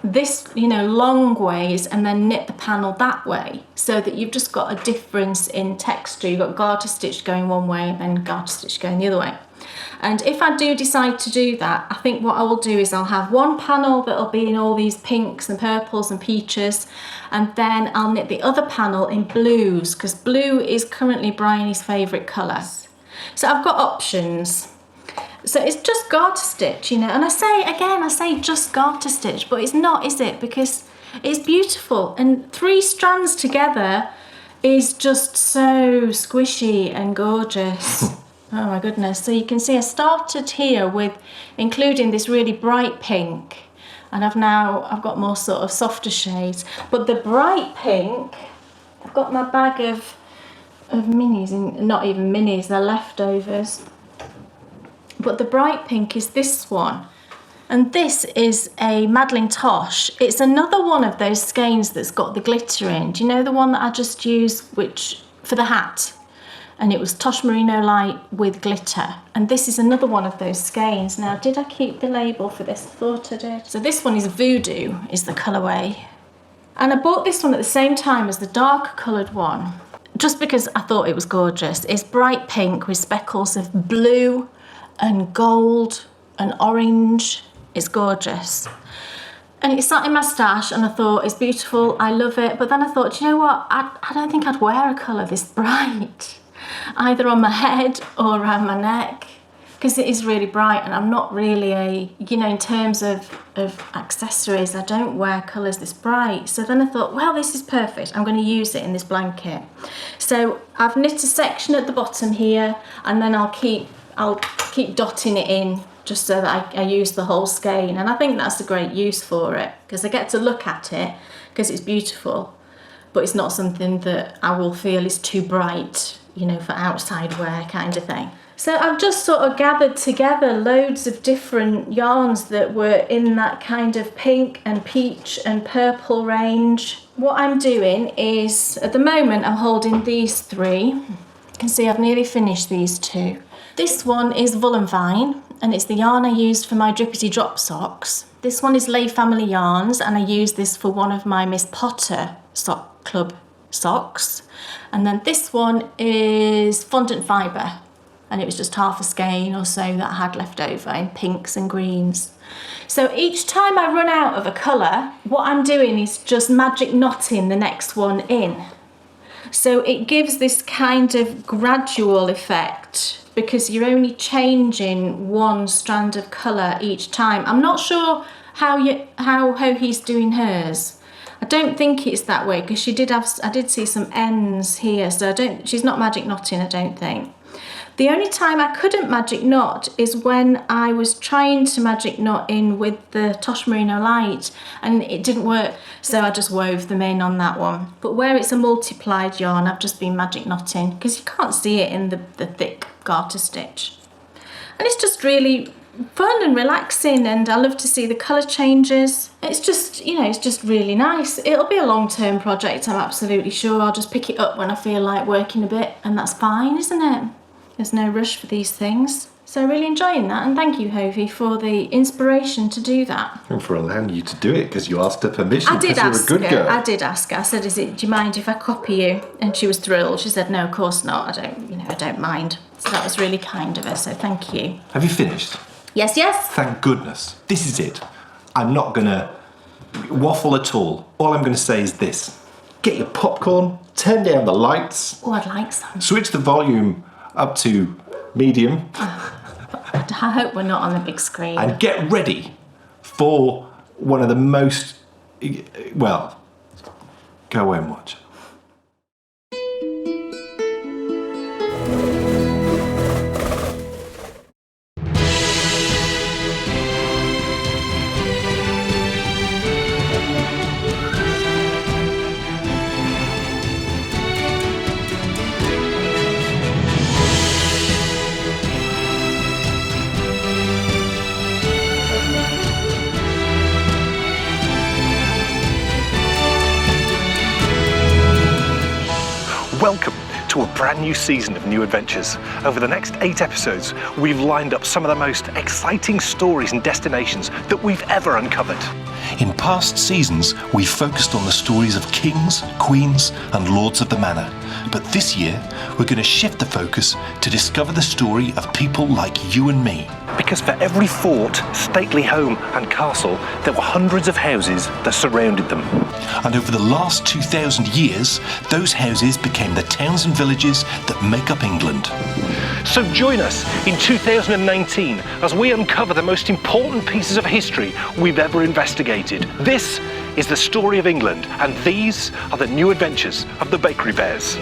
this, long ways and then knit the panel that way, so that you've just got a difference in texture. You've got garter stitch going one way and then garter stitch going the other way. And if I do decide to do that, I think what I will do is I'll have one panel that'll be in all these pinks and purples and peaches, and then I'll knit the other panel in blues, because blue is currently Bryony's favourite colour. So I've got options. So it's just garter stitch, and I say just garter stitch, but it's not, is it? Because it's beautiful, and 3 strands together is just so squishy and gorgeous. Oh my goodness. So you can see I started here with including this really bright pink, and I've got more sort of softer shades. But the bright pink, I've got my bag of minis, and not even minis, they're leftovers. But the bright pink is this one. And this is a Madeline Tosh. It's another one of those skeins that's got the glitter in. Do you know the one that I just used for the hat? And it was Tosh Merino Light with glitter. And this is another one of those skeins. Now, did I keep the label for this? I thought I did. So this one is Voodoo, is the colourway. And I bought this one at the same time as the darker coloured one, just because I thought it was gorgeous. It's bright pink with speckles of blue and gold and orange. It's gorgeous. And it sat in my stash, and I thought, it's beautiful, I love it. But then I thought, do you know what? I don't think I'd wear a colour this bright, either on my head or around my neck, because it is really bright, and I'm not really in terms of accessories, I don't wear colours this bright. So then I thought, well, this is perfect. I'm going to use it in this blanket. So I've knit a section at the bottom here, and then I'll keep dotting it in, just so that I use the whole skein. And I think that's a great use for it, because I get to look at it, because it's beautiful, but it's not something that I will feel is too bright, for outside wear kind of thing. So I've just sort of gathered together loads of different yarns that were in that kind of pink and peach and purple range. What I'm doing is, at the moment, I'm holding these 3. You can see I've nearly finished these 2. This one is Wool & Vine, and it's the yarn I used for my Drippity Drop socks. This one is Lay Family Yarns, and I used this for one of my Miss Potter Sock Club socks. And then this one is Fondant Fibre, and it was just half a skein or so that I had left over in pinks and greens. So each time I run out of a colour, what I'm doing is just magic knotting the next one in. So it gives this kind of gradual effect, because you're only changing one strand of colour each time. I'm not sure how Hoki's doing hers. I don't think it's that way, because I did see some ends here, so she's not magic knotting, I don't think. The only time I couldn't magic knot is when I was trying to magic knot in with the Tosh Merino Light, and it didn't work, so I just wove them in on that one. But where it's a multiplied yarn, I've just been magic knotting, because you can't see it in the thick garter stitch. And it's just really, fun and relaxing, and I love to see the colour changes. It's just, it's just really nice. It'll be a long-term project, I'm absolutely sure. I'll just pick it up when I feel like working a bit, and that's fine, isn't it? There's no rush for these things. So really enjoying that, and thank you, Hovey, for the inspiration to do that. And for allowing you to do it, because you asked her permission. I did ask you're a good girl. I did ask her. I said, do you mind if I copy you? And she was thrilled. She said, no, of course not. I don't mind. So that was really kind of her, so thank you. Have you finished? Yes. Thank goodness. This is it. I'm not going to waffle at all. All I'm going to say is this. Get your popcorn, turn down the lights. Oh, I'd like some. Switch the volume up to medium. I hope we're not on the big screen. And get ready for one of the most... Well, go away and watch. Welcome to a brand new season of New Adventures. Over the next 8 episodes, we've lined up some of the most exciting stories and destinations that we've ever uncovered. In past seasons, we focused on the stories of kings, queens, and lords of the manor. But this year, we're going to shift the focus to discover the story of people like you and me. Because for every fort, stately home, and castle, there were hundreds of houses that surrounded them. And over the last 2,000 years, those houses became the towns and villages that make up England. So join us in 2019 as we uncover the most important pieces of history we've ever investigated. This is the story of England, and these are the new adventures of the Bakery Bears.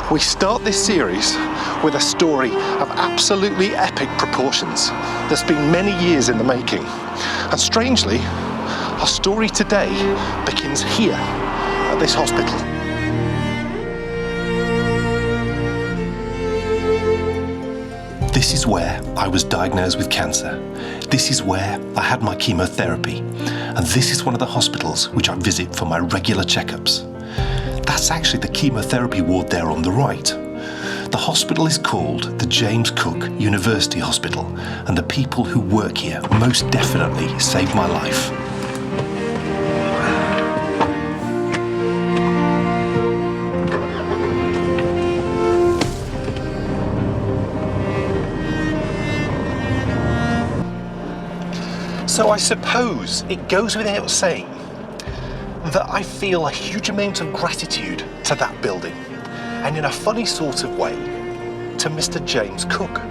We start this series with a story of absolutely epic proportions that's been many years in the making. And strangely, our story today begins here at this hospital. This is where I was diagnosed with cancer. This is where I had my chemotherapy. And this is one of the hospitals which I visit for my regular checkups. That's actually the chemotherapy ward there on the right. The hospital is called the James Cook University Hospital, and the people who work here most definitely saved my life. So I suppose it goes without saying that I feel a huge amount of gratitude to that building, and in a funny sort of way, to Mr. James Cook.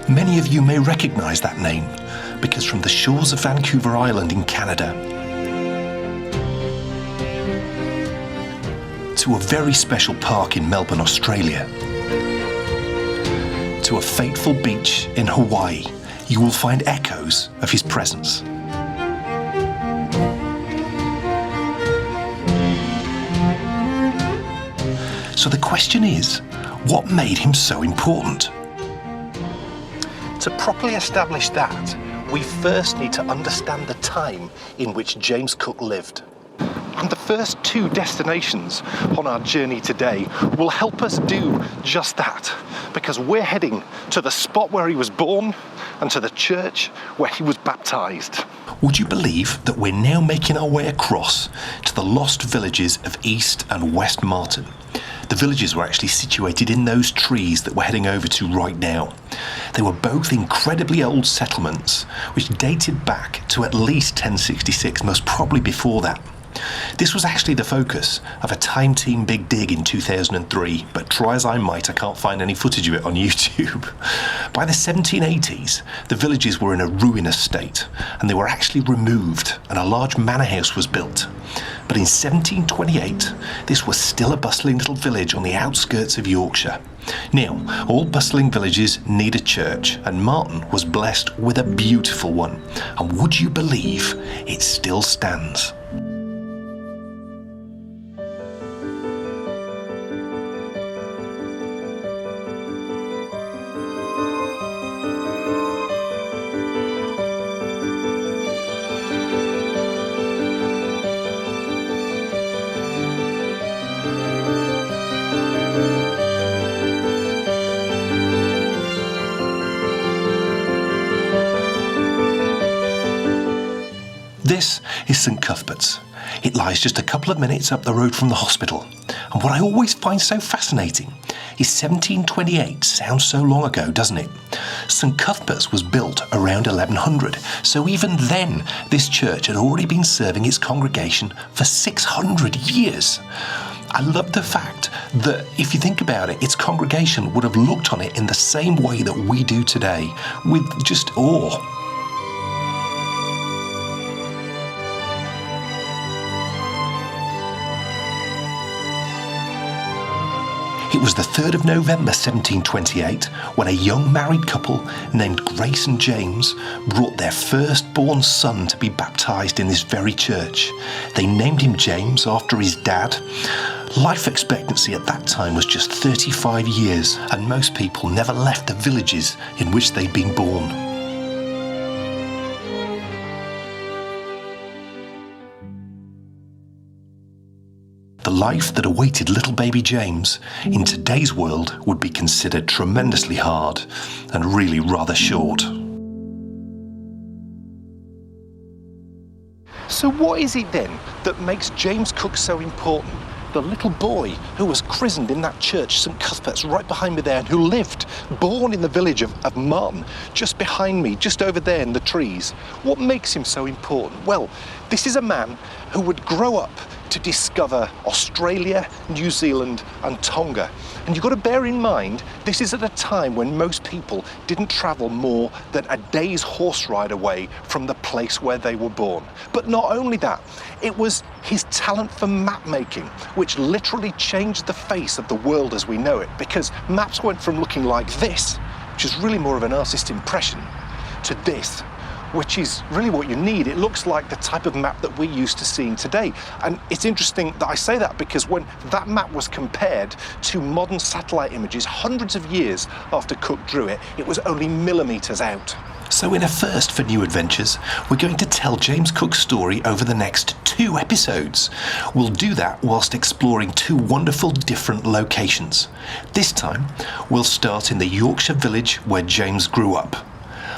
Many of you may recognise that name, because from the shores of Vancouver Island in Canada to a very special park in Melbourne, Australia, to a fateful beach in Hawaii, you will find echoes of his presence. So the question is, what made him so important? To properly establish that, we first need to understand the time in which James Cook lived. And the first two destinations on our journey today will help us do just that, because we're heading to the spot where he was born and to the church where he was baptised. Would you believe that we're now making our way across to the lost villages of East and West Marton? The villages were actually situated in those trees that we're heading over to right now. They were both incredibly old settlements, which dated back to at least 1066, most probably before that. This was actually the focus of a Time Team Big Dig in 2003, but try as I might, I can't find any footage of it on YouTube. By the 1780s, the villages were in a ruinous state, and they were actually removed, and a large manor house was built. But in 1728, this was still a bustling little village on the outskirts of Yorkshire. Now, all bustling villages need a church, and Marton was blessed with a beautiful one. And would you believe it still stands? This is St Cuthbert's. It lies just a couple of minutes up the road from the hospital. And what I always find so fascinating is 1728 sounds so long ago, doesn't it? St Cuthbert's was built around 1100, so even then this church had already been serving its congregation for 600 years. I love the fact that, if you think about it, its congregation would have looked on it in the same way that we do today, with just awe. It was the 3rd of November 1728 when a young married couple named Grace and James brought their firstborn son to be baptised in this very church. They named him James after his dad. Life expectancy at that time was just 35 years, and most people never left the villages in which they'd been born. The life that awaited little baby James in today's world would be considered tremendously hard and really rather short. So what is it then that makes James Cook so important? The little boy who was christened in that church, St Cuthbert's, right behind me there, and who lived, born in the village of Marton, just behind me, just over there in the trees. What makes him so important? Well, this is a man who would grow up to discover Australia, New Zealand and Tonga. And you've got to bear in mind, this is at a time when most people didn't travel more than a day's horse ride away from the place where they were born. But not only that, it was his talent for map making, which literally changed the face of the world as we know it, because maps went from looking like this, which is really more of an artist impression, to this, which is really what you need. It looks like the type of map that we're used to seeing today. And it's interesting that I say that because when that map was compared to modern satellite images hundreds of years after Cook drew it, it was only millimetres out. So in a first for New Adventures, we're going to tell James Cook's story over the next 2 episodes. We'll do that whilst exploring 2 wonderful different locations. This time, we'll start in the Yorkshire village where James grew up.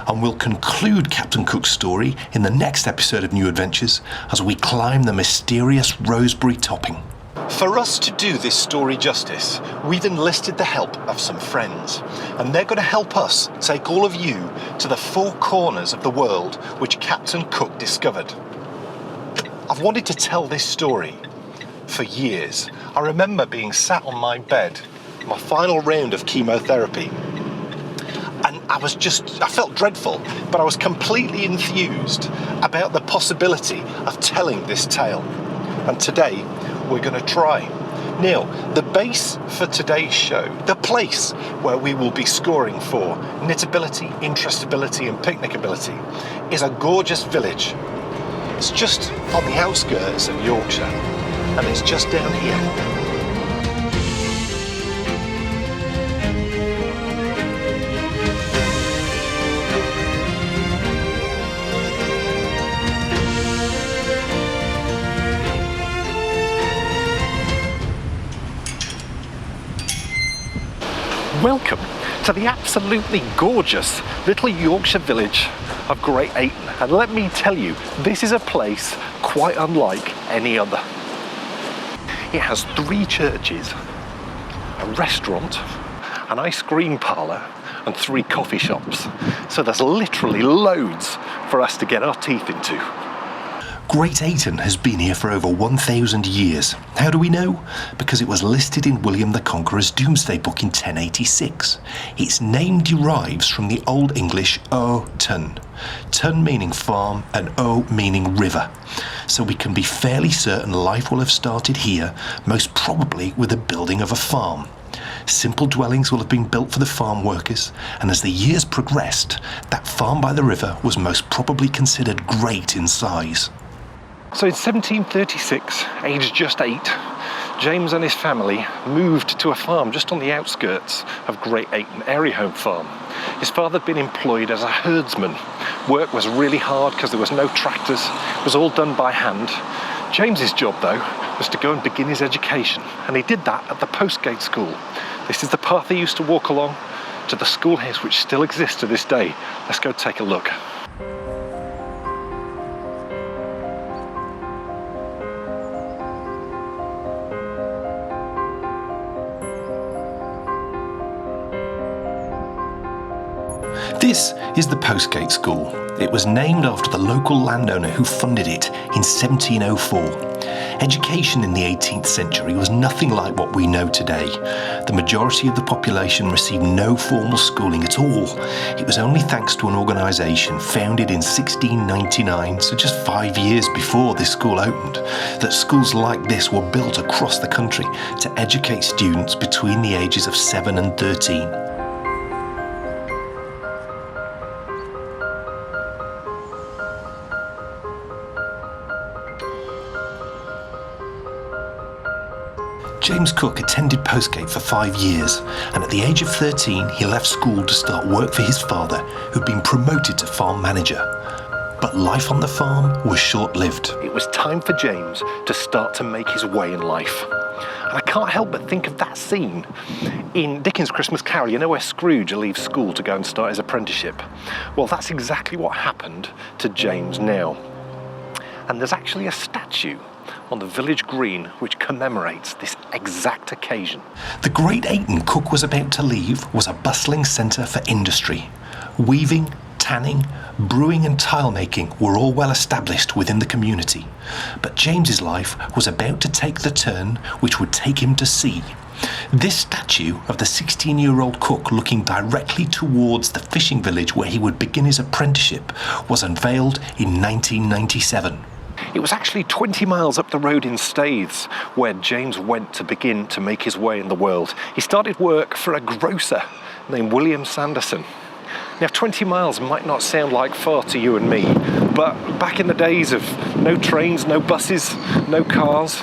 And we'll conclude Captain Cook's story in the next episode of New Adventures as we climb the mysterious Rosebery topping. For us to do this story justice, we've enlisted the help of some friends, and they're going to help us take all of you to the 4 corners of the world which Captain Cook discovered. I've wanted to tell this story for years. I remember being sat on my bed, my final round of chemotherapy, and I felt dreadful, but I was completely enthused about the possibility of telling this tale. And today, we're going to try. Now, the base for today's show, the place where we will be scoring for knitability, interestability and picnicability, is a gorgeous village. It's just on the outskirts of Yorkshire, and it's just down here. Welcome to the absolutely gorgeous little Yorkshire village of Great Ayton. And let me tell you, this is a place quite unlike any other. It has 3 churches, a restaurant, an ice cream parlour and 3 coffee shops. So there's literally loads for us to get our teeth into. Great Ayton has been here for over 1,000 years. How do we know? Because it was listed in William the Conqueror's Doomsday Book in 1086. Its name derives from the Old English O Tun. Tun meaning farm and O meaning river. So we can be fairly certain life will have started here, most probably with the building of a farm. Simple dwellings will have been built for the farm workers, and as the years progressed, that farm by the river was most probably considered great in size. So in 1736, aged just 8, James and his family moved to a farm just on the outskirts of Great Ayton, Airy Home Farm. His father had been employed as a herdsman. Work was really hard because there was no tractors. It was all done by hand. James's job, though, was to go and begin his education, and he did that at the Postgate School. This is the path he used to walk along to the schoolhouse, which still exists to this day. Let's go take a look. This is the Postgate School. It was named after the local landowner who funded it in 1704. Education in the 18th century was nothing like what we know today. The majority of the population received no formal schooling at all. It was only thanks to an organisation founded in 1699, so just 5 years before this school opened, that schools like this were built across the country to educate students between the ages of 7 and 13. James Cook attended Postgate for 5 years, and at the age of 13 he left school to start work for his father, who'd been promoted to farm manager. But life on the farm was short-lived. It was time for James to start to make his way in life. And I can't help but think of that scene in Dickens' Christmas Carol, you know, where Scrooge leaves school to go and start his apprenticeship. Well, that's exactly what happened to James now. And there's actually a statue on the village green which commemorates this exact occasion. The Great Ayton Cook was about to leave was a bustling centre for industry. Weaving, tanning, brewing and tile making were all well established within the community. But James's life was about to take the turn which would take him to sea. This statue of the 16-year-old cook looking directly towards the fishing village where he would begin his apprenticeship was unveiled in 1997. It was actually 20 miles up the road in Staithes where James went to begin to make his way in the world. He started work for a grocer named William Sanderson. Now 20 miles might not sound like far to you and me, but back in the days of no trains, no buses, no cars,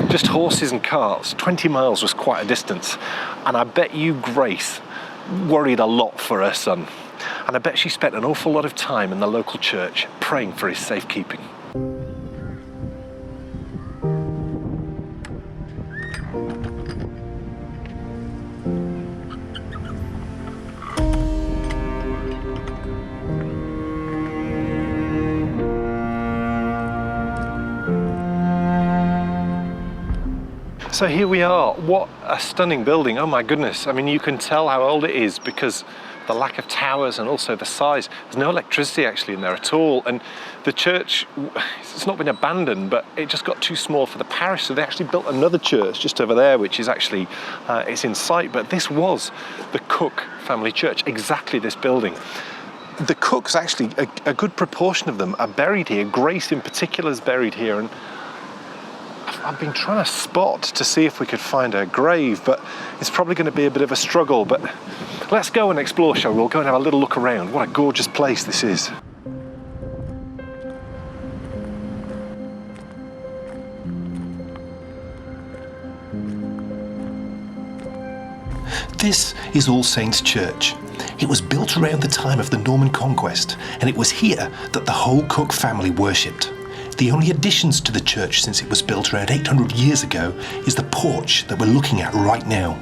just horses and carts, 20 miles was quite a distance. And I bet you Grace worried a lot for her son. And I bet she spent an awful lot of time in the local church praying for his safekeeping. So here we are. What a stunning building. Oh my goodness. I mean, you can tell how old it is because the lack of towers and also the size. There's no electricity actually in there at all. And the church, it's not been abandoned, but it just got too small for the parish. So they actually built another church just over there, which is actually, it's in sight. But this was the Cook family church, exactly this building. The Cooks, actually, a good proportion of them are buried here. Grace in particular is buried here. And I've been trying to spot to see if we could find her grave, but it's probably going to be a bit of a struggle. But let's go and explore, shall we? We'll go and have a little look around. What a gorgeous place this is. This is All Saints Church. It was built around the time of the Norman Conquest, and it was here that the whole Cook family worshipped. The only additions to the church since it was built around 800 years ago is the porch that we're looking at right now.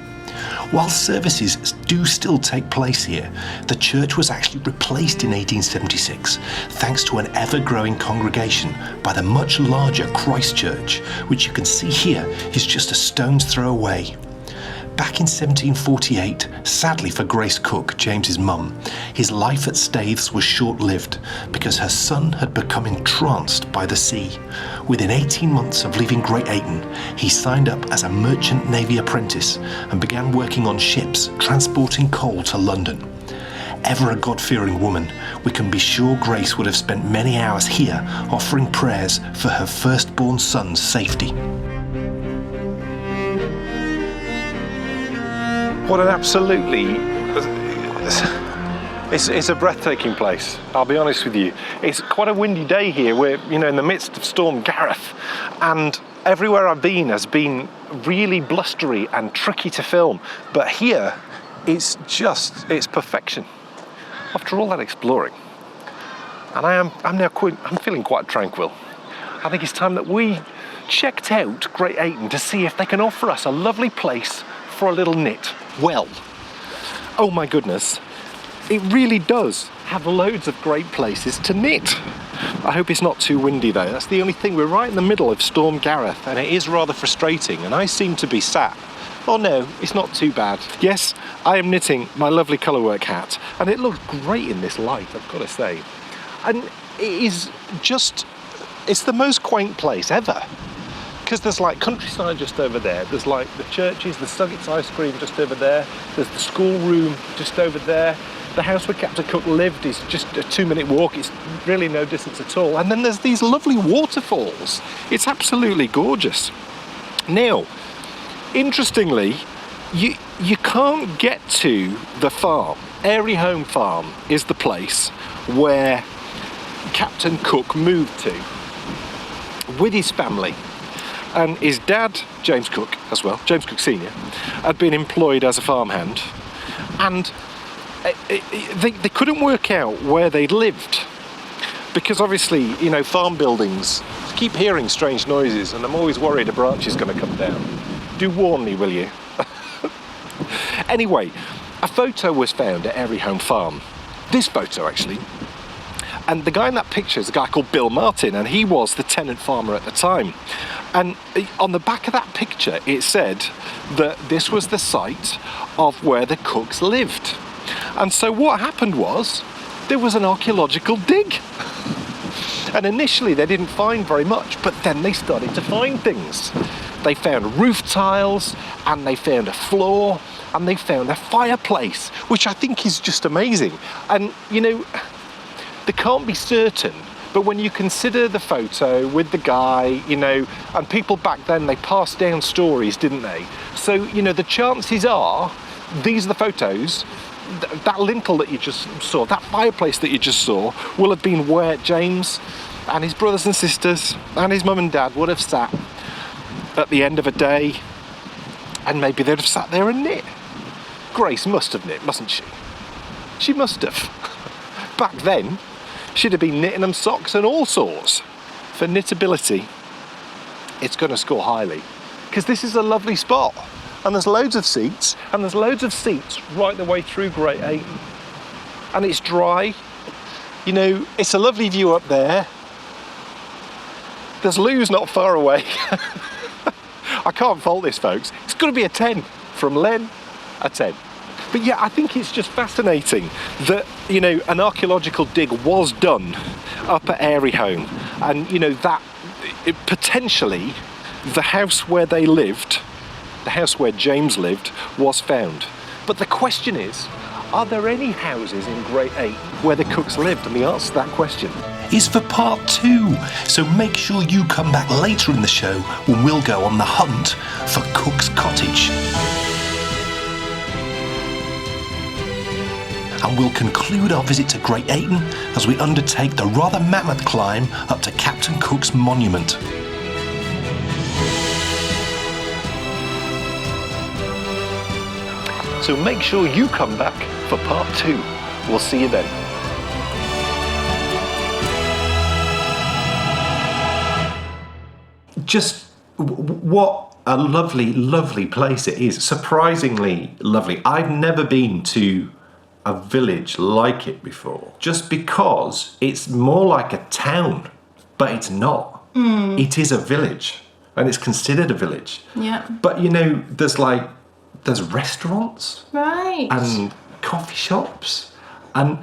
While services do still take place here, the church was actually replaced in 1876 thanks to an ever-growing congregation by the much larger Christ Church, which you can see here is just a stone's throw away. Back in 1748, sadly for Grace Cook, James's mum, his life at Staithes was short-lived because her son had become entranced by the sea. Within 18 months of leaving Great Ayton, he signed up as a merchant navy apprentice and began working on ships transporting coal to London. Ever a God-fearing woman, we can be sure Grace would have spent many hours here offering prayers for her firstborn son's safety. What an absolutely... It's a breathtaking place, I'll be honest with you. It's quite a windy day here. We're, in the midst of Storm Gareth, and everywhere I've been has been really blustery and tricky to film. But here, it's perfection. After all that exploring. And I'm feeling quite tranquil. I think it's time that we checked out Great Ayton to see if they can offer us a lovely place for a little knit. Well, oh my goodness, it really does have loads of great places to knit. I hope it's not too windy though. That's the only thing. We're right in the middle of Storm Gareth and it is rather frustrating, and I seem to be sat. Oh no, it's not too bad. Yes, I am knitting my lovely colourwork hat and it looks great in this light, I've got to say. And it is just, it's the most quaint place ever. Because there's like countryside just over there, there's like the churches, the Suggett's ice cream just over there, there's the schoolroom just over there, the house where Captain Cook lived is just a 2-minute walk, it's really no distance at all, and then there's these lovely waterfalls. It's absolutely gorgeous. Now, interestingly, you can't get to the farm. Airy Home Farm is the place where Captain Cook moved to with his family. And his dad, James Cook, as well, James Cook Sr., had been employed as a farmhand, and they couldn't work out where they'd lived, because obviously, farm buildings keep hearing strange noises, and I'm always worried a branch is going to come down. Do warn me, will you? Anyway, a photo was found at Airy Home Farm. This photo, actually. And the guy in that picture is a guy called Bill Martin, and he was the tenant farmer at the time. And on the back of that picture, it said that this was the site of where the Cooks lived. And so what happened was, there was an archaeological dig. And initially they didn't find very much, but then they started to find things. They found roof tiles, and they found a floor, and they found a fireplace, which I think is just amazing. And, they can't be certain, but when you consider the photo with the guy, and people back then, they passed down stories, didn't they? So, the chances are, these are the photos, that lintel that you just saw, that fireplace that you just saw, will have been where James and his brothers and sisters and his mum and dad would have sat at the end of a day, and maybe they'd have sat there and knit. Grace must have knit, mustn't she? She must have. Back then, she'd have been knitting them socks and all sorts. For knitability, it's going to score highly, because this is a lovely spot, and there's loads of seats, right the way through Great Ayton, and it's dry. It's a lovely view up there. There's loos not far away. I can't fault this, folks. It's going to be a 10 from Len, a 10. But yeah, I think it's just fascinating that, an archaeological dig was done up at Airy Home. And, that potentially the house where they lived, the house where James lived, was found. But the question is, are there any houses in Great Ayton where the Cooks lived? And the answer to that question is for part 2. So make sure you come back later in the show when we'll go on the hunt for Cook's Cottage. And we'll conclude our visit to Great Ayton as we undertake the rather mammoth climb up to Captain Cook's monument. So make sure you come back for part 2. We'll see you then. Just what a lovely, lovely place it is. Surprisingly lovely. I've never been to a village like it before, just because it's more like a town, but it's not. It is a village, and it's considered a village. Yeah. But there's restaurants Right. and coffee shops, and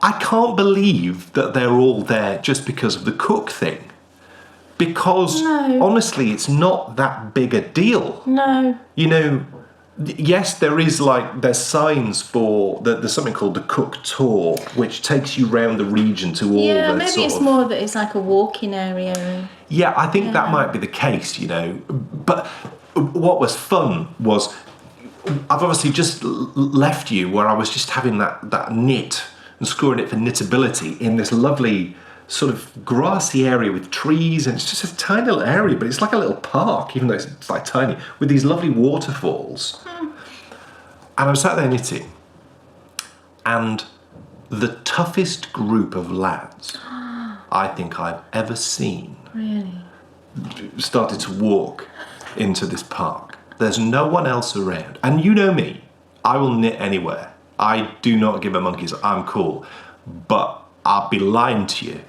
I can't believe that they're all there just because of the cook thing. Because honestly, it's not that big a deal. No. Yes, there's signs for there's something called the Cook Tour, which takes you round the region to all the Yeah, maybe sort it's of, more that it's like a walking area. Yeah, I think that might be the case, But what was fun was I've obviously just left you where I was just having that knit and scoring it for knitability in this lovely sort of grassy area with trees, and it's just a tiny little area, but it's like a little park, even though it's like tiny, with these lovely waterfalls. And I was sat there knitting, and the toughest group of lads I think I've ever seen started to walk into this park. There's no one else around, and you know me, I will knit anywhere. I do not give a monkey's. I'm cool, but I'd be lying to you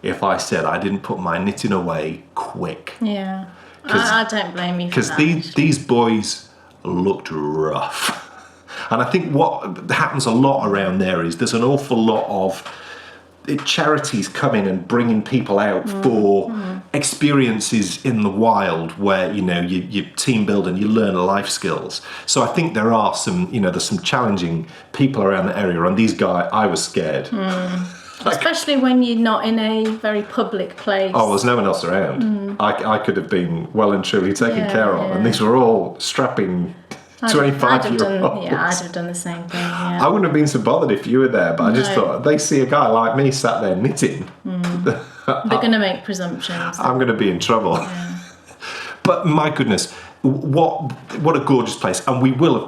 if I said I didn't put my knitting away quick. Yeah. I don't blame you for that. Because these boys looked rough. And I think what happens a lot around there is there's an awful lot of charities coming and bringing people out for experiences in the wild where, you team build and you learn life skills. So I think there are some, there's some challenging people around the area. And these guys, I was scared. Especially when you're not in a very public place. Oh, there's no one else around. I could have been well and truly taken care of. And these were all strapping 25-year-olds. Yeah, I'd have done the same thing. Yeah. I wouldn't have been so bothered if you were there, but I just thought, they see a guy like me sat there knitting. They're going to make presumptions. I'm going to be in trouble. Yeah. But my goodness, what a gorgeous place. And we will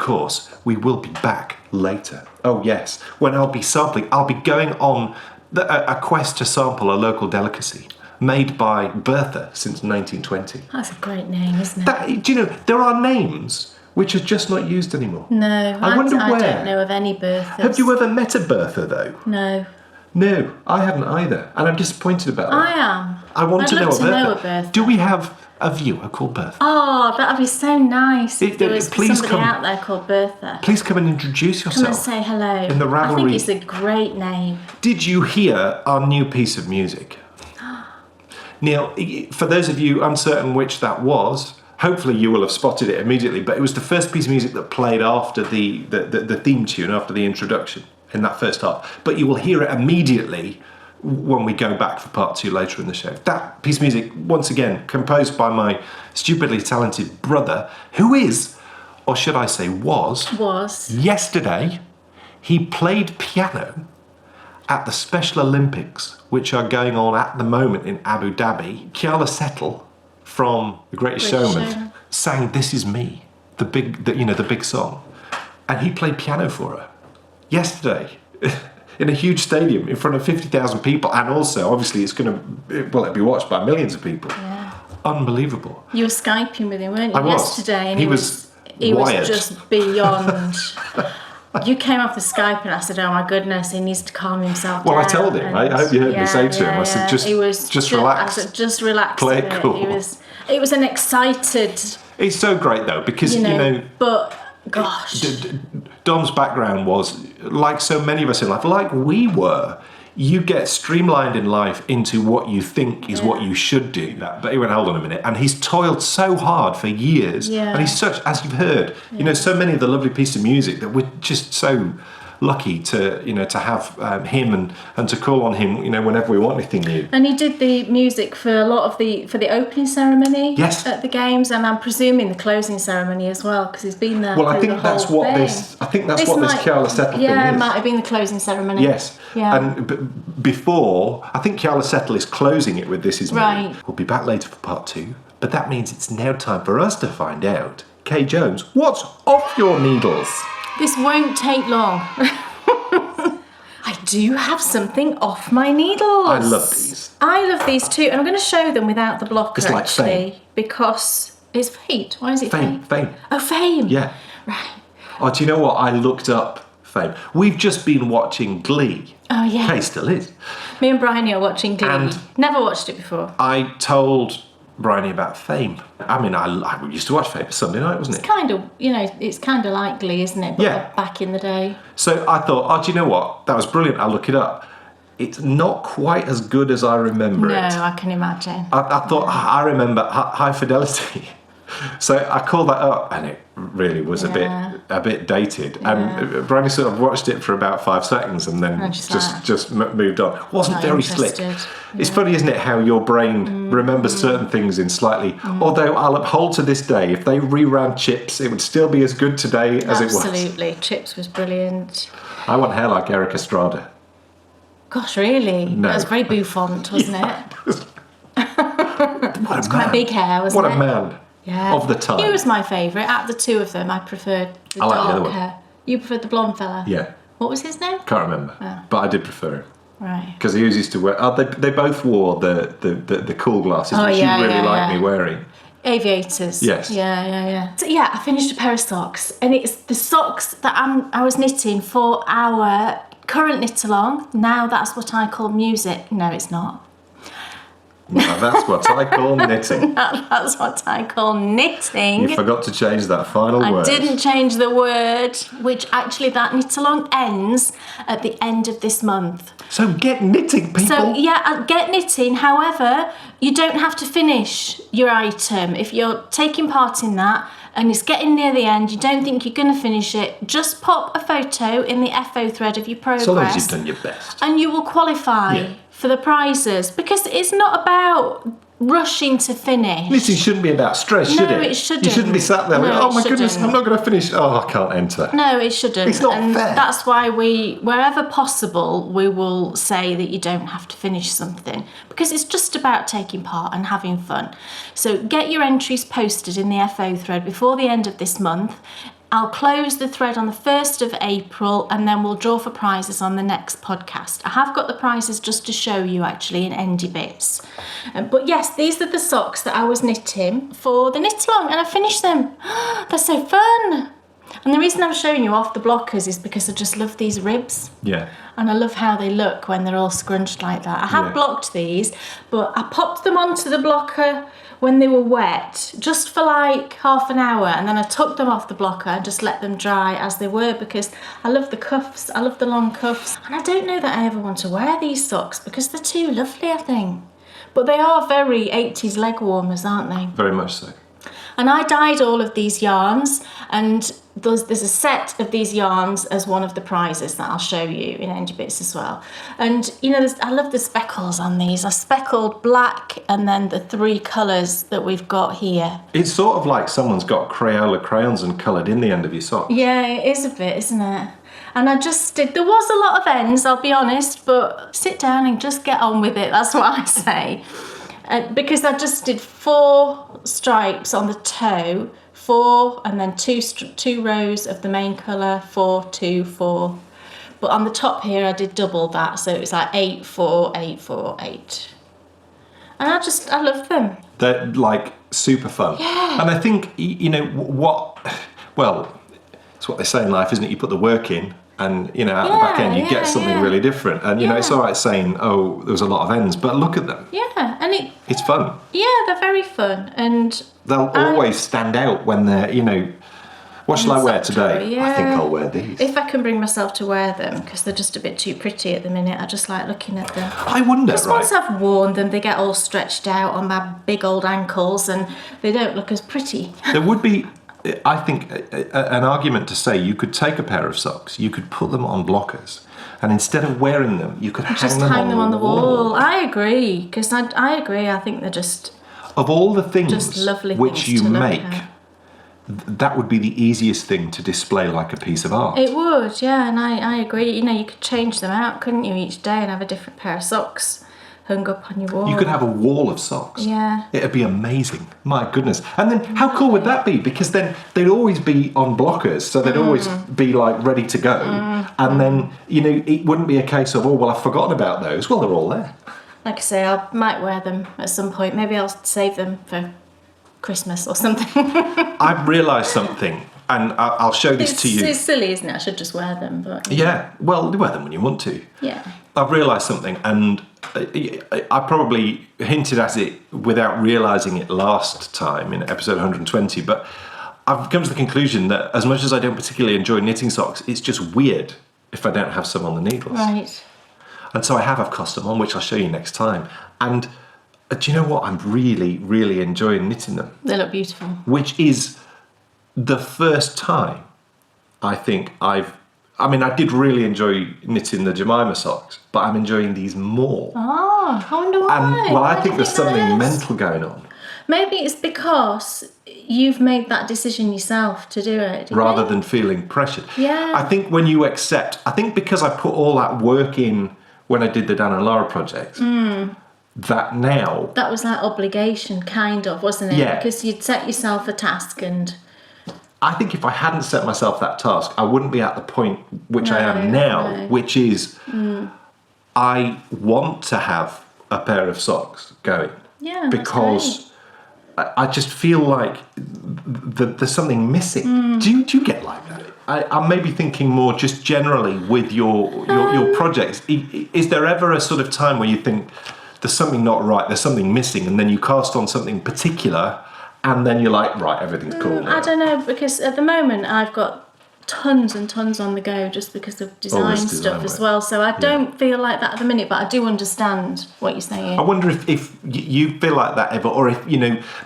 be back later. Oh yes, when I'll be sampling, I'll be going on a quest to sample a local delicacy made by Bertha since 1920. That's a great name, isn't it? Do you know, there are names which are just not used anymore. No, I wonder where. I don't know of any Berthas. Have you ever met a Bertha though? No. No, I haven't either, and I'm disappointed about that. I am. I want I'd to know love a Bertha. Do we have a viewer called Bertha? Oh, that'd be so nice if there was please somebody come, out there called Bertha. Please come and introduce yourself. Come and say hello. In the Ravelry. I think it's a great name. Did you hear our new piece of music? Now, for those of you uncertain which that was, hopefully you will have spotted it immediately, but it was the first piece of music that played after the theme tune, after the introduction in that first half. But you will hear it immediately when we go back for part 2 later in the show. That piece of music, once again, composed by my stupidly talented brother, who is, or should I say was, yesterday, he played piano at the Special Olympics, which are going on at the moment in Abu Dhabi. Kiala Settle from The Greatest Showman sang "This Is Me," the big song, and he played piano for her yesterday in a huge stadium in front of 50,000 people, and also obviously it'll be watched by millions of people. Yeah. Unbelievable. You were Skyping with him, weren't you? I was. Yesterday, and he was just beyond. You came off the Skype and I said, "Oh my goodness, he needs to calm himself down." Well, I told him. I hope you heard me say to him. I said, "Just relax. I said, just relax. Play it cool." It was an excited. It's so great though because But gosh, Dom's background was like so many of us in life, like we were. You get streamlined in life into what you think is what you should do. But he went, hold on a minute. And he's toiled so hard for years. Yeah. And he's such, as you've heard, so many of the lovely pieces of music that we're just so lucky to, to have him and to call on him, whenever we want anything new. And he did the music for a lot of for the opening ceremony at the games, and I'm presuming the closing ceremony as well, because he's been there. Well, I think that's what this Kiala Settle thing is. Yeah, it might have been the closing ceremony. Yes. Yeah. And before, I think Kiala Settle is closing it with "This Is Me." Right. We'll be back later for part 2, but that means it's now time for us to find out, Kay Jones, what's off your needles? This won't take long. I do have something off my needles. I love these. I love these too, and I'm going to show them without the blocker, it's like actually, because It's Fate. Why is it Fame. Fate? Fame. Oh, Fame. Yeah. Right. Oh, do you know what? I looked up Fame. We've just been watching Glee. Oh, yeah. Kay still is. Me and Bryony are watching Glee. And Never watched it before. I told Bryony about Fame. I mean, I used to watch Fame Sunday night, wasn't it? Kind of, it's kind of like Glee, isn't it? But Yeah. back in the day. So I thought, oh, do you know what? That was brilliant. I'll look it up. It's not quite as good as I remember No, it. I can imagine. I thought, I remember High Fidelity. So I called that up, and it really was a bit dated. And Bryony sort of watched it for about 5 seconds, and then just moved on. Wasn't Not very slick. interested. It's funny, isn't it, how your brain remembers certain things in slightly. Although I'll uphold to this day, if they reran Chips, it would still be as good today as it was. Absolutely, Chips was brilliant. I want hair like Eric Estrada. Gosh, really? No. That was very bouffant, wasn't it? What a Quite man. big hair, wasn't it? What a man. Yeah. Of the time. He was my favourite. Out of the two of them, I preferred the I like the other dark one. hair. You preferred the blonde fella? Yeah. What was his name? Can't remember. Oh. But I did prefer him. Right. Because he used to wear... Oh, they both wore the cool glasses, Oh, which yeah, you really yeah, liked yeah. me wearing. Aviators. Yes. Yeah. So yeah, I finished a pair of socks, and it's the socks that I was knitting for our current knit along. Now that's what I call music. No, it's not. Now, that's what I call knitting. That's what I call knitting. You forgot to change that final word. I didn't change the word, which actually that knit along ends at the end of this month. So get knitting, people. So yeah, get knitting. However, you don't have to finish your item. If you're taking part in that and it's getting near the end, you don't think you're going to finish it, just pop a photo in the FO thread of your progress. So long as you've done your best. And you will qualify for the prizes, because it's not about rushing to finish. Knitting shouldn't be about stress, should it? No, it shouldn't. You shouldn't be sat there No, with, it oh my goodness, shouldn't. I'm not going to finish. Oh, I can't enter. No, it shouldn't. It's not and fair. That's why wherever possible, we will say that you don't have to finish something, because it's just about taking part and having fun. So get your entries posted in the FO thread before the end of this month. I'll close the thread on the 1st of April, and then we'll draw for prizes on the next podcast. I have got the prizes just to show you actually in Endy Bits. But yes, these are the socks that I was knitting for the knit along, and I finished them. They're so fun. And the reason I'm showing you off the blockers is because I just love these ribs. Yeah. And I love how they look when they're all scrunched like that. I have blocked these, but I popped them onto the blocker when they were wet, just for like half an hour, and then I took them off the blocker and just let them dry as they were, because I love the cuffs, I love the long cuffs, and I don't know that I ever want to wear these socks because they're too lovely, I think. But they are very 80s leg warmers, aren't they? Very much so. And I dyed all of these yarns, and there's a set of these yarns as one of the prizes that I'll show you in Endy Bits as well. And you know, I love the speckles on these. I speckled black and then the 3 colours that we've got here. It's sort of like someone's got Crayola crayons and coloured in the end of your sock. Yeah, it is a bit, isn't it? And I just did, there was a lot of ends, I'll be honest, but sit down and just get on with it, that's what I say. Because I just did 4 stripes on the toe, 4, and then 2 rows of the main colour, 4, 2, 4. But on the top here I did double that, so it was like 8, 4, 8, 4, 8. And I love them. They're like super fun. Yeah. And I think, you know, well, it's what they say in life, isn't it? You put the work in, and you know, at the back end you get something really different. And you know, it's all right saying, oh, there was a lot of ends, but look at them. Yeah, and it's fun. Yeah, they're very fun, and they'll always stand out when they're, you know, what shall I wear today? Yeah. I think I'll wear these. If I can bring myself to wear them, because they're just a bit too pretty at the minute. I just like looking at them. I wonder, Because once I've worn them, they get all stretched out on my big old ankles, and they don't look as pretty. There would be, I think, an argument to say you could take a pair of socks, you could put them on blockers, and instead of wearing them, you could Just hang them on the wall. I agree, because I agree. I think they're just of all the things just lovely which things you to look make. at. That would be the easiest thing to display like a piece of art. It would, yeah, and I agree. You know, you could change them out, couldn't you, each day, and have a different pair of socks hung up on your wall. You could have a wall of socks. Yeah. It'd be amazing. My goodness. And then how cool would that be? Because then they'd always be on blockers, so they'd always be like ready to go. And then, you know, it wouldn't be a case of, oh, well, I've forgotten about those. Well, they're all there. Like I say, I might wear them at some point. Maybe I'll save them for Christmas or something. I've realised something, and I'll show this to you. It's silly, isn't it? I should just wear them, but... Yeah, well, wear them when you want to. Yeah. I've realised something, and I probably hinted at it without realising it last time in episode 120, but I've come to the conclusion that as much as I don't particularly enjoy knitting socks, it's just weird if I don't have some on the needles. Right. And so I've custom on, which I'll show you next time. And do you know what? I'm really, really enjoying knitting them. They look beautiful. Which is the first time I think I did really enjoy knitting the Jemima socks, but I'm enjoying these more. Oh, I wonder why. And, well, I think there's something there is. mental going on. Maybe it's because you've made that decision yourself to do it. Rather than feeling pressured. Yeah. I think when you accept, I think because I put all that work in when I did the Dan and Lara project, that now... That was like obligation, kind of, wasn't it? Yeah. Because you'd set yourself a task and... I think if I hadn't set myself that task, I wouldn't be at the point which I am now, which is I want to have a pair of socks going. Yeah, because I just feel like there's something missing. Do you get like that? I'm maybe thinking more just generally with your projects. Is there ever a sort of time where you think there's something not right, there's something missing, and then you cast on something particular, and then you're like, right, everything's cool now? I don't know, because at the moment I've got tons and tons on the go just because of design stuff as well. So I don't feel like that at the minute, but I do understand what you're saying. I wonder if you feel like that ever, or if,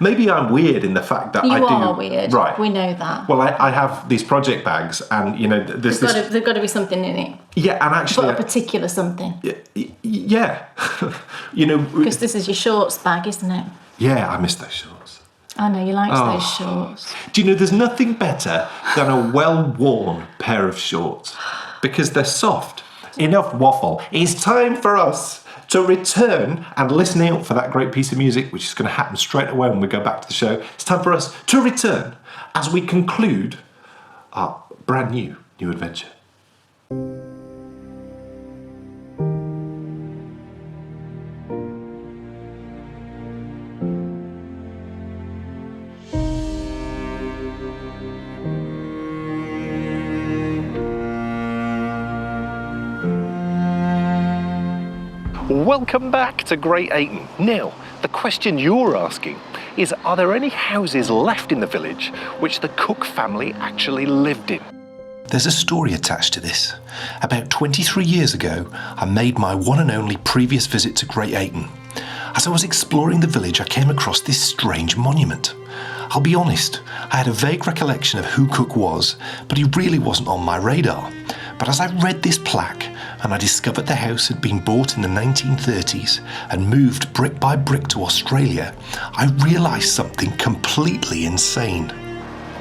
maybe I'm weird in the fact that I do... You are weird. Right. We know that. Well, I have these project bags, and, there's this... There's got to be something in it. Yeah, and actually... But a particular something. Yeah. Because this is your shorts bag, isn't it? Yeah, I miss those shorts. I know, you liked those shorts. Do you know, there's nothing better than a well-worn pair of shorts because they're soft. Enough waffle. It's time for us to return and listen out for that great piece of music, which is going to happen straight away when we go back to the show. It's time for us to return as we conclude our brand new adventure. Welcome back to Great Ayton. Now, the question you're asking is, are there any houses left in the village which the Cook family actually lived in? There's a story attached to this. About 23 years ago, I made my one and only previous visit to Great Ayton. As I was exploring the village, I came across this strange monument. I'll be honest, I had a vague recollection of who Cook was, but he really wasn't on my radar. But as I read this plaque, and I discovered the house had been bought in the 1930s and moved brick by brick to Australia, I realised something completely insane.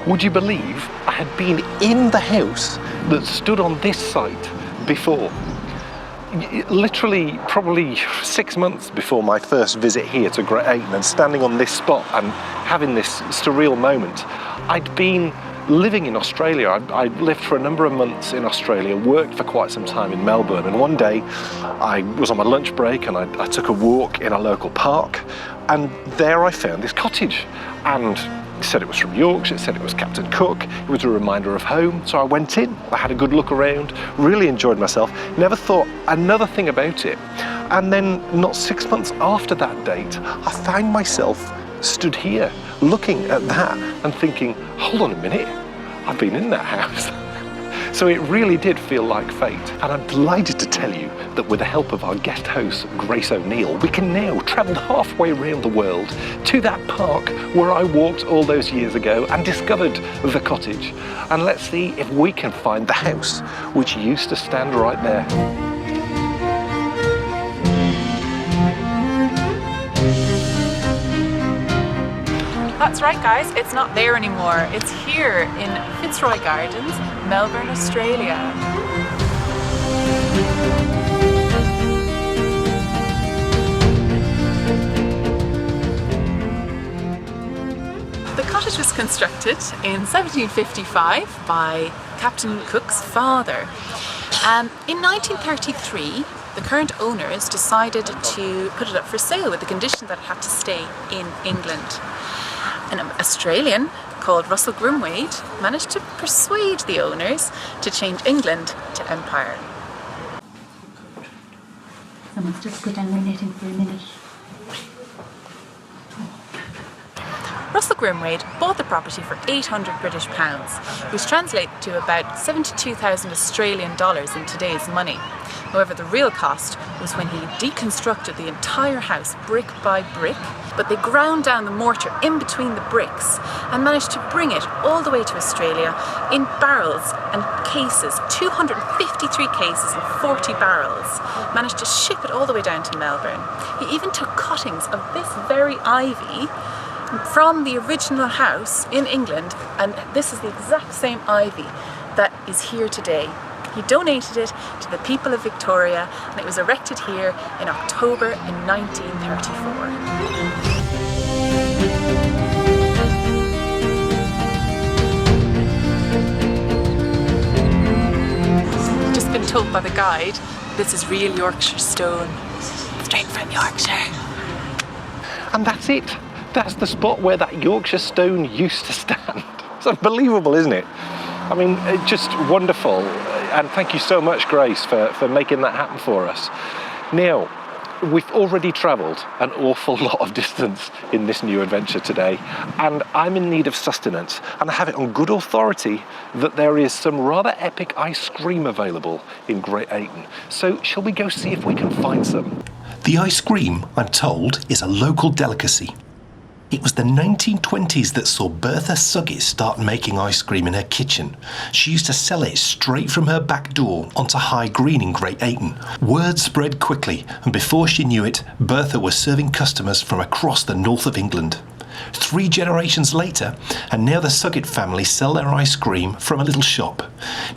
Would you believe I had been in the house that stood on this site before? Literally, probably 6 months before my first visit here to Great Ayton, and standing on this spot and having this surreal moment, I'd been living in Australia. I lived for a number of months in Australia, worked for quite some time in Melbourne, and one day I was on my lunch break and I took a walk in a local park, and there I found this cottage, and it said it was from Yorkshire, it said it was Captain Cook, it was a reminder of home, so I went in, I had a good look around, really enjoyed myself, never thought another thing about it. And then not 6 months after that date, I found myself stood here looking at that and thinking, hold on a minute, I've been in that house. So it really did feel like fate. And I'm delighted to tell you that with the help of our guest host, Grace O'Neill, we can now travel halfway around the world to that park where I walked all those years ago and discovered the cottage. And let's see if we can find the house which used to stand right there. That's right, guys, it's not there anymore. It's here in Fitzroy Gardens, Melbourne, Australia. The cottage was constructed in 1755 by Captain Cook's father. In 1933, the current owners decided to put it up for sale with the condition that it had to stay in England. An Australian called Russell Grimwade managed to persuade the owners to change England to Empire. Someone's just put on the knitting for a minute. Russell Grimwade bought the property for £800 British, which translates to about 72,000 Australian dollars in today's money. However, the real cost was when he deconstructed the entire house brick by brick, but they ground down the mortar in between the bricks and managed to bring it all the way to Australia in barrels and cases, 253 cases and 40 barrels, managed to ship it all the way down to Melbourne. He even took cuttings of this very ivy from the original house in England, and this is the exact same ivy that is here today. He donated it to the people of Victoria, and it was erected here in October in 1934. Just been told by the guide, this is real Yorkshire stone, straight from Yorkshire. And that's it. That's the spot where that Yorkshire stone used to stand. It's unbelievable, isn't it? I mean, it's just wonderful. And thank you so much, Grace, for making that happen for us. Now, we've already travelled an awful lot of distance in this new adventure today, and I'm in need of sustenance, and I have it on good authority that there is some rather epic ice cream available in Great Ayton. So shall we go see if we can find some? The ice cream, I'm told, is a local delicacy. It was the 1920s that saw Bertha Suggett start making ice cream in her kitchen. She used to sell it straight from her back door onto High Green in Great Ayton. Word spread quickly, and before she knew it, Bertha was serving customers from across the north of England. 3 generations later, and now the Suggett family sell their ice cream from a little shop.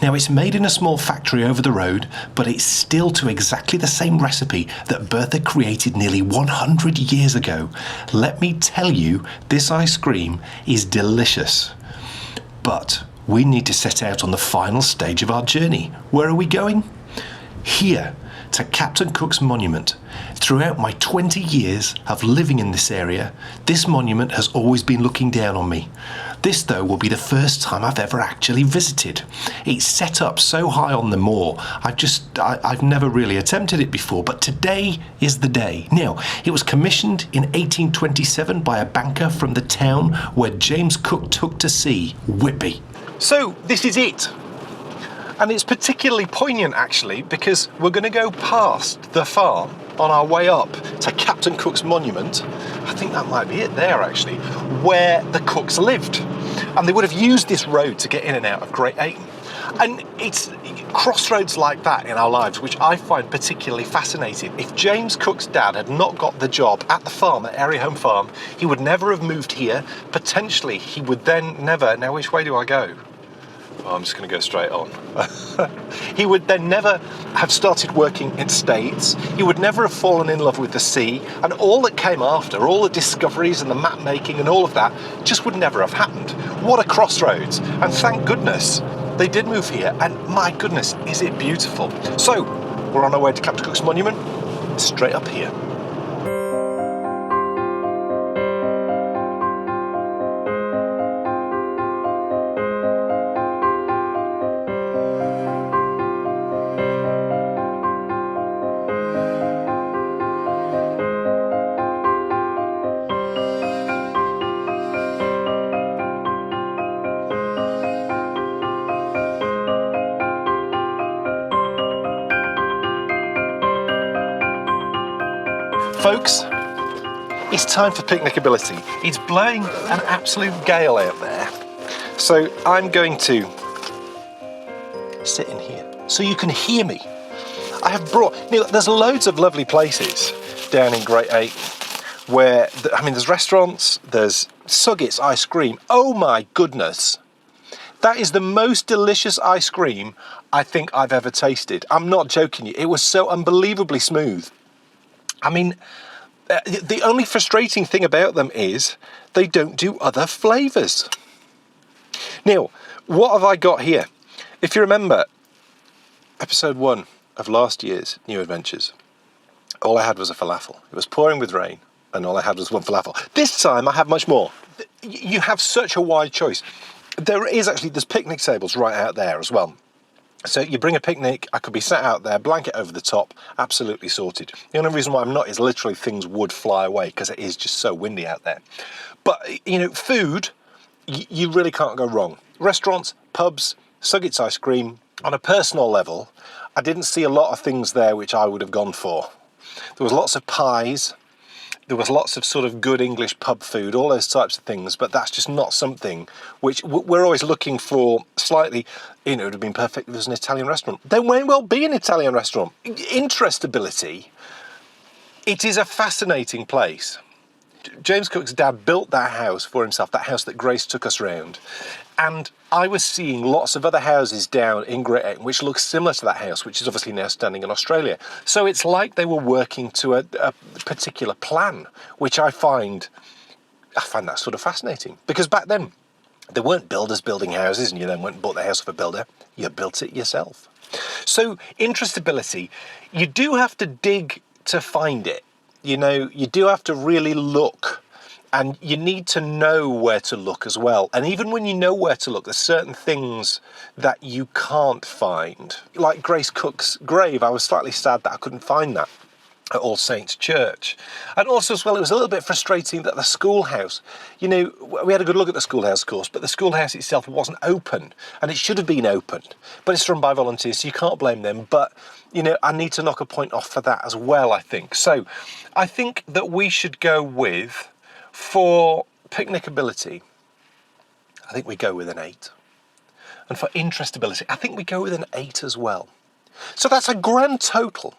Now it's made in a small factory over the road, but it's still to exactly the same recipe that Bertha created nearly 100 years ago. Let me tell you, this ice cream is delicious. But we need to set out on the final stage of our journey. Where are we going? Here, to Captain Cook's monument. Throughout my 20 years of living in this area, this monument has always been looking down on me. This, though, will be the first time I've ever actually visited. It's set up so high on the moor, I've never really attempted it before, but today is the day. Now, it was commissioned in 1827 by a banker from the town where James Cook took to sea, Whitby. So, this is it. And it's particularly poignant, actually, because we're going to go past the farm on our way up to Captain Cook's monument. I think that might be it there, actually, where the Cooks lived. And they would have used this road to get in and out of Great Ayton. And it's crossroads like that in our lives which I find particularly fascinating. If James Cook's dad had not got the job at the farm, at Area Home Farm, he would never have moved here. Potentially, he would then never... Now, which way do I go? Oh, I'm just going to go straight on. He would then never have started working in States. He would never have fallen in love with the sea. And all that came after, all the discoveries and the map making and all of that, just would never have happened. What a crossroads. And thank goodness they did move here. And my goodness, is it beautiful. So, we're on our way to Captain Cook's monument, straight up here. Folks, it's time for picnicability. It's blowing an absolute gale out there. So I'm going to sit in here so you can hear me. I have brought, there's loads of lovely places down in Great Ayton where, there's restaurants, there's Suggett's ice cream. Oh my goodness. That is the most delicious ice cream I think I've ever tasted. I'm not joking you. It was so unbelievably smooth. The only frustrating thing about them is they don't do other flavours. Now, what have I got here? If you remember, episode 1 of last year's New Adventures, all I had was a falafel. It was pouring with rain, and all I had was one falafel. This time I have much more. you have such a wide choice. There's picnic tables right out there as well. So you bring a picnic, I could be sat out there, blanket over the top, absolutely sorted. The only reason why I'm not is literally things would fly away because it is just so windy out there. But, food, you really can't go wrong. Restaurants, pubs, Suggett's ice cream. On a personal level, I didn't see a lot of things there which I would have gone for. There was lots of pies. There was lots of sort of good English pub food, all those types of things, but that's just not something which we're always looking for slightly, it would have been perfect if there's an Italian restaurant. There may well be an Italian restaurant. Interestability, it is a fascinating place. James Cook's dad built that house for himself, that house that Grace took us round. And I was seeing lots of other houses down in Great Ayton which look similar to that house, which is obviously now standing in Australia. So it's like they were working to a particular plan, which I find that sort of fascinating. Because back then, there weren't builders building houses and you then went and bought the house of a builder. You built it yourself. So interestability, you do have to dig to find it. You do have to really look. And you need to know where to look as well. And even when you know where to look, there's certain things that you can't find. Like Grace Cook's grave, I was slightly sad that I couldn't find that at All Saints Church. And also as well, it was a little bit frustrating that the schoolhouse, we had a good look at the schoolhouse course, but the schoolhouse itself wasn't open. And it should have been open. But it's run by volunteers, so you can't blame them. But, I need to knock a point off for that as well, I think. So I think that we should go with... For picnicability, I think we go with an 8. And for interestability, I think we go with an 8 as well. So that's a grand total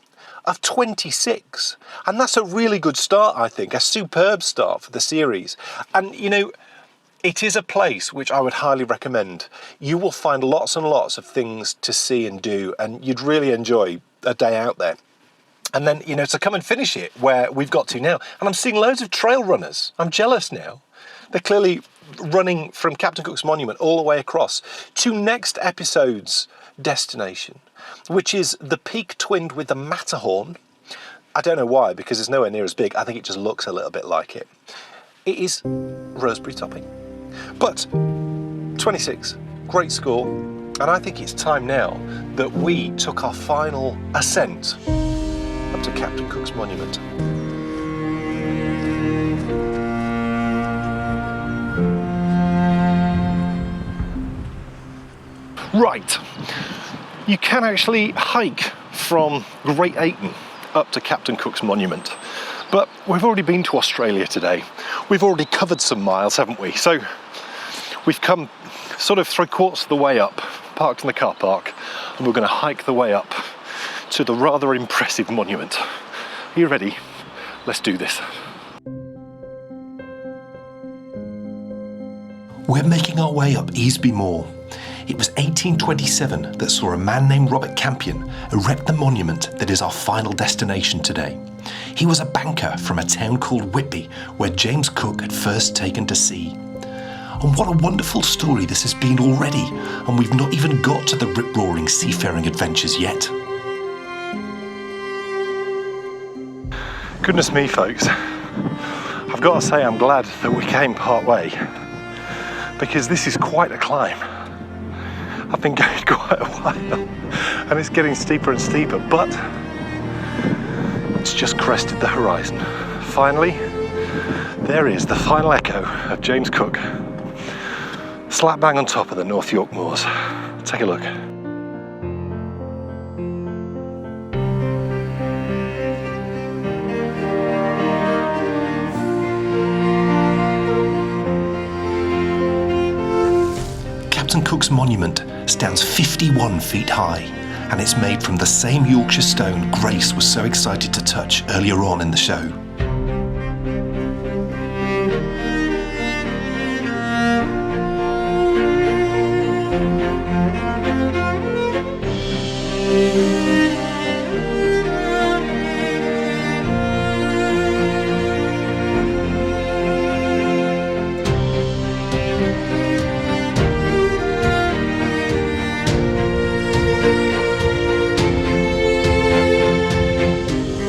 of 26. And that's a really good start, I think, a superb start for the series. And, it is a place which I would highly recommend. You will find lots and lots of things to see and do, and you'd really enjoy a day out there. And then, to come and finish it where we've got to now. And I'm seeing loads of trail runners. I'm jealous now. They're clearly running from Captain Cook's Monument all the way across to next episode's destination, which is the peak twinned with the Matterhorn. I don't know why, because it's nowhere near as big. I think it just looks a little bit like it. It is Roseberry Topping. But 26, great score. And I think it's time now that we took our final ascent up to Captain Cook's Monument. Right, you can actually hike from Great Ayton up to Captain Cook's Monument, but we've already been to Australia today. We've already covered some miles, haven't we? So we've come sort of 3/4 of the way up, parked in the car park, and we're going to hike the way up to the rather impressive monument. Are you ready? Let's do this. We're making our way up Easby Moor. It was 1827 that saw a man named Robert Campion erect the monument that is our final destination today. He was a banker from a town called Whitby, where James Cook had first taken to sea. And what a wonderful story this has been already, and we've not even got to the rip-roaring seafaring adventures yet. Goodness me, folks. I've got to say I'm glad that we came part way, because this is quite a climb. I've been going quite a while and it's getting steeper and steeper, but it's just crested the horizon. Finally, there is the final echo of James Cook, slap bang on top of the North York Moors. Take a look. Captain Cook's Monument stands 51 feet high, and it's made from the same Yorkshire stone Grace was so excited to touch earlier on in the show.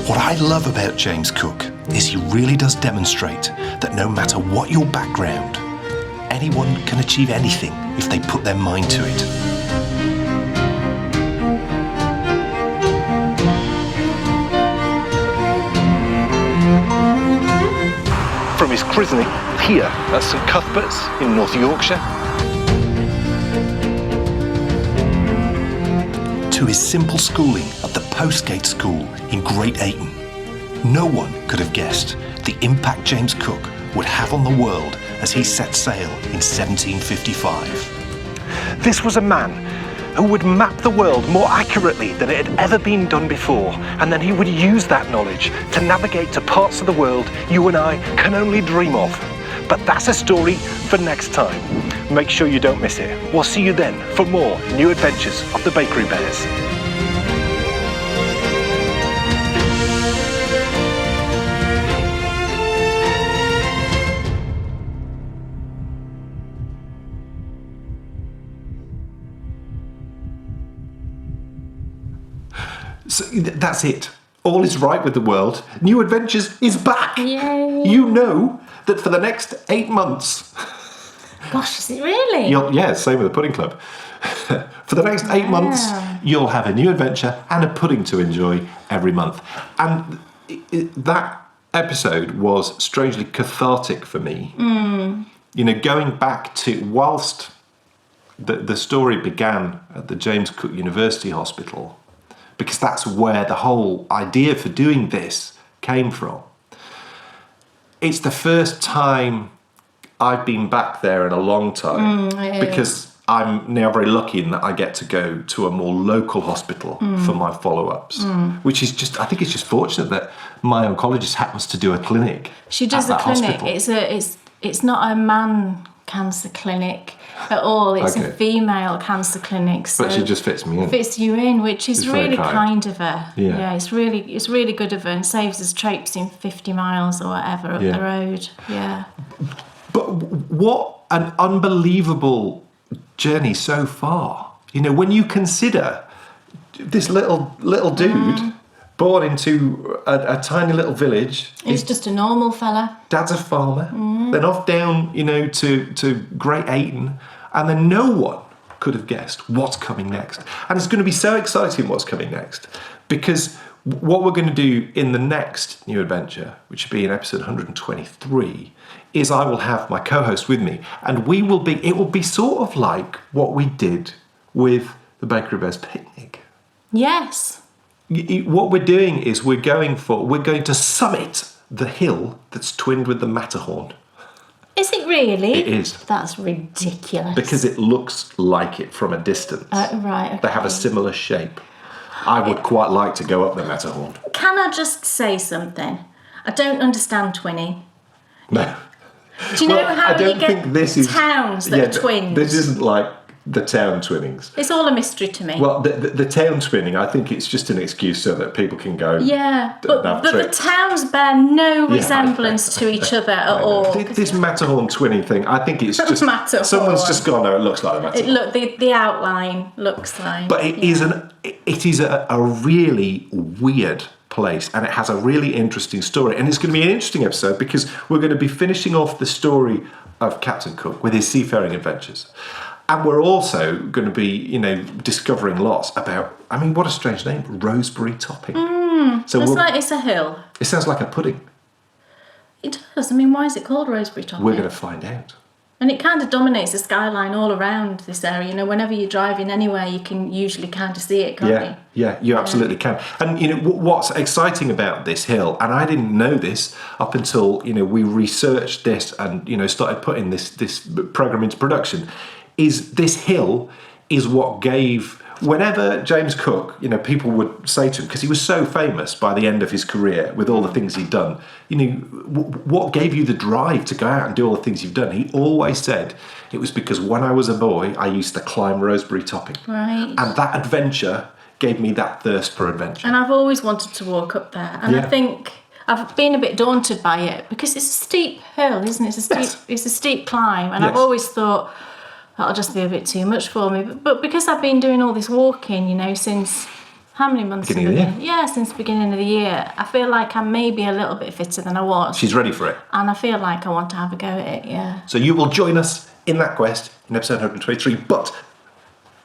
What I love about James Cook is he really does demonstrate that no matter what your background, anyone can achieve anything if they put their mind to it. From his christening here at St Cuthbert's in North Yorkshire, to his simple schooling at the Postgate School in Great Ayton, no one could have guessed the impact James Cook would have on the world as he set sail in 1755. This was a man who would map the world more accurately than it had ever been done before, and then he would use that knowledge to navigate to parts of the world you and I can only dream of. But that's a story for next time. Make sure you don't miss it. We'll see you then for more new adventures of the Bakery Bears. So that's it. All is right with the world. New Adventures is back. Yay. You know that for the next 8 months. Gosh, is it really? Yeah, same with the Pudding Club. For the next 8 months, you'll have a new adventure and a pudding to enjoy every month. And that episode was strangely cathartic for me. You know, going back to whilst the story began at the James Cook University Hospital, because that's where the whole idea for doing this came from. It's the first time I've been back there in a long time, because I'm now very lucky in that I get to go to a more local hospital for my follow-ups, which is just, I think it's just fortunate that my oncologist happens to do a clinic. She does at a clinic. hospital. It's not a man cancer clinic at all. It's a female cancer clinic. So But she just fits me in. Fits you in, which is She's very really kind. kind of her. Yeah. It's really good of her, and saves us traipsing 50 miles or whatever up the road. Yeah. But what an unbelievable journey so far. You know, when you consider this little dude born into a tiny little village. He's just a normal fella. Dad's a farmer. Then off down, you know, to Great Ayton. And then no one could have guessed what's coming next. And it's going to be so exciting what's coming next. Because what we're going to do in the next new adventure, which will be in episode 123, is I will have my co-host with me. And it will be sort of like what we did with the Bakery Bears picnic. Yes. What we're doing is we're going to summit the hill that's twinned with the Matterhorn. Is it really? It is. That's ridiculous. Because it looks like it from a distance. Right, okay. They have a similar shape. I would quite like to go up the Matterhorn. Can I just say something? I don't understand twinning. No. Do you know how I don't you get think this is towns that are twins? This isn't like the town twinnings. It's all a mystery to me. Well, the town twinning, I think it's just an excuse so that people can go. Yeah, but have the tricks. towns bear no resemblance to each other at all. This Matterhorn twinning thing, I think it's just Matterhorn. someone's just gone. No, it looks like a Matterhorn. The outline looks like. But it is a really weird place, and it has a really interesting story, and it's going to be an interesting episode because we're going to be finishing off the story of Captain Cook with his seafaring adventures. And we're also going to be, you know, discovering lots about, I mean, what a strange name, Roseberry Topping. So It's like it's a hill. it sounds like a pudding. It does. I mean, why is it called Roseberry Toque? We're going to find out. And it kind of dominates the skyline all around this area. You know, whenever you're driving anywhere, you can usually kind of see it, can't you? Yeah, you absolutely can. And, you know, what's exciting about this hill, and I didn't know this up until, you know, we researched this and, you know, started putting this program into production, is this hill is what gave... Whenever James Cook, you know, people would say to him, because he was so famous by the end of his career with all the things he'd done, you know, what gave you the drive to go out and do all the things you've done? He always said it was because when I was a boy, I used to climb Roseberry Topping. Right. And that adventure gave me that thirst for adventure. And I've always wanted to walk up there. And I think I've been a bit daunted by it because it's a steep hill, isn't it? It's a steep climb. And I've always thought... that'll just be a bit too much for me. But because I've been doing all this walking, you know, since how many months? Beginning of the year. Yeah, since the beginning of the year. I feel like I'm maybe a little bit fitter than I was. She's ready for it. And I feel like I want to have a go at it, yeah. So you will join us in that quest in episode 123. But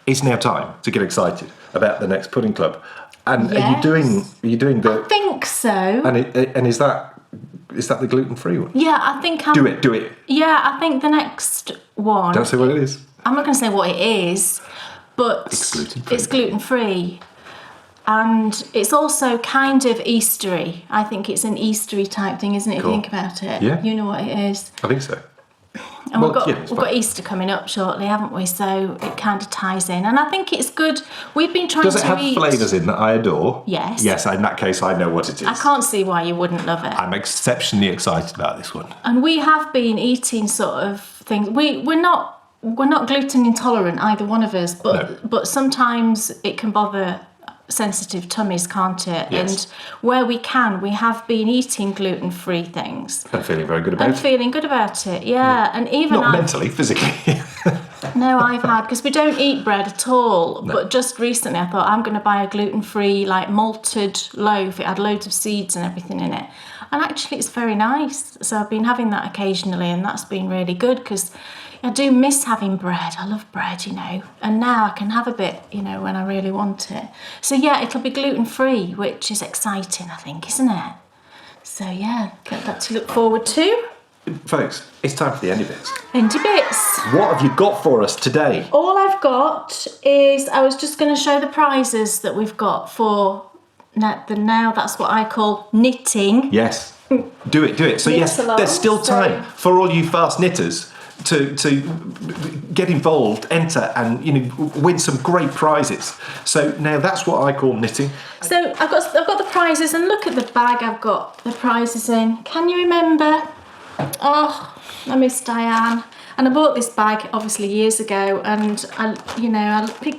it's now time to get excited about the next pudding club. And Yes. are you doing the? I think so. And is that the gluten-free one? Yeah, I think I'm... Do it. Yeah, I think the next one... Don't say what it is. I'm not going to say what it is, but... It's gluten-free. It's gluten-free. And it's also kind of Eastery. I think it's an Eastery type thing, isn't it, if you think about it? Yeah. You know what it is. I think so. And Well, we've got Easter coming up shortly, haven't we? So it kind of ties in. And I think it's good. We've been trying to eat... Does it have flavours in that I adore? Yes. Yes, in that case, I know what it is. I can't see why you wouldn't love it. I'm exceptionally excited about this one. And we have been eating sort of things. We're not gluten intolerant, either one of us, but sometimes it can bother sensitive tummies, can't it? Yes. And where we can, we have been eating gluten-free things. I'm feeling very good about I'm it. feeling good about it, yeah. And even Not mentally, physically. No, I've had, because we don't eat bread at all. No. But just recently I thought I'm going to buy a gluten-free, like malted loaf. It had loads of seeds and everything in it. And actually it's very nice. So I've been having that occasionally, and that's been really good, because I do miss having bread. I love bread, and now I can have a bit, when I really want it. So yeah, it'll be gluten-free, which is exciting, I think, isn't it? So yeah, get that to look forward to. Folks, it's time for the Endy Bits. Endy Bits. What have you got for us today? All I've got is, I was just going to show the prizes that we've got for now that's what I call knitting. Yes. Do it. So yes, along, there's still time for all you fast knitters to get involved, enter, and win some great prizes. So now that's what I call knitting. So I've got the prizes, and look at the bag I've got the prizes in. Can you remember? Oh, I miss Diane. And I bought this bag obviously years ago, and I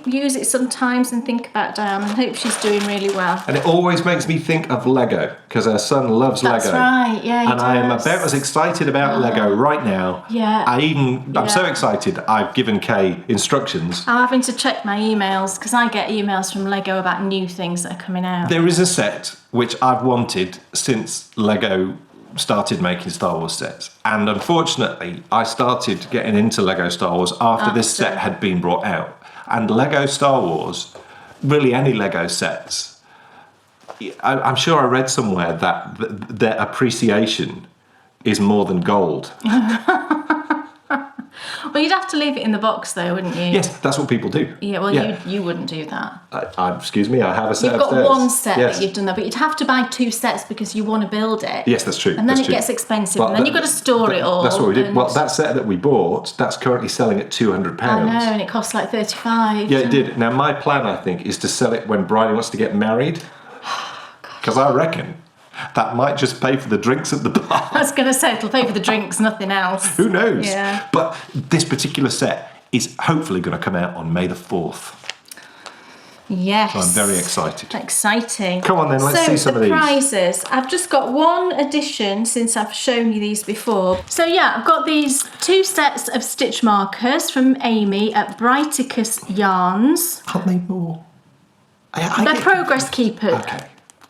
use it sometimes and think about Diane and hope she's doing really well. And it always makes me think of Lego, because her son loves That's Lego. right, yeah, he And I am does. about as excited about Lego right now. Yeah. I'm so excited, I've given Kay instructions. I'm having to check my emails, because I get emails from Lego about new things that are coming out. There is a set which I've wanted since Lego started making Star Wars sets, and unfortunately I started getting into Lego Star Wars after this set had been brought out. And Lego Star Wars, really any Lego sets, I'm sure I read somewhere that their appreciation is more than gold. Well, you'd have to leave it in the box though, wouldn't you? Yes, that's what people do. Yeah, well, you wouldn't do that. Excuse me, I have a set You've got upstairs. one set Yes. that you've done that, but you'd have to buy two sets because you want to build it. Yes, that's true. And then that's it true. gets expensive, But and then you've got to store it all. That's what we did. and- Well, that set that we bought, that's currently selling at £200. I know, and it costs like 35. Yeah, it did. Now, my plan, I think, is to sell it when Bridie wants to get married. Because I reckon that might just pay for the drinks at the bar. I was going to say, it'll pay for the drinks, nothing else. Who knows? Yeah. But this particular set is hopefully going to come out on May the 4th. Yes. So I'm very excited. Exciting. Come on then, let's see some of these. So the prizes. I've just got one addition since I've shown you these before. So yeah, I've got these 2 sets of stitch markers from Amy at Brighticus Yarns. Aren't they more? They're progress keepers. Okay.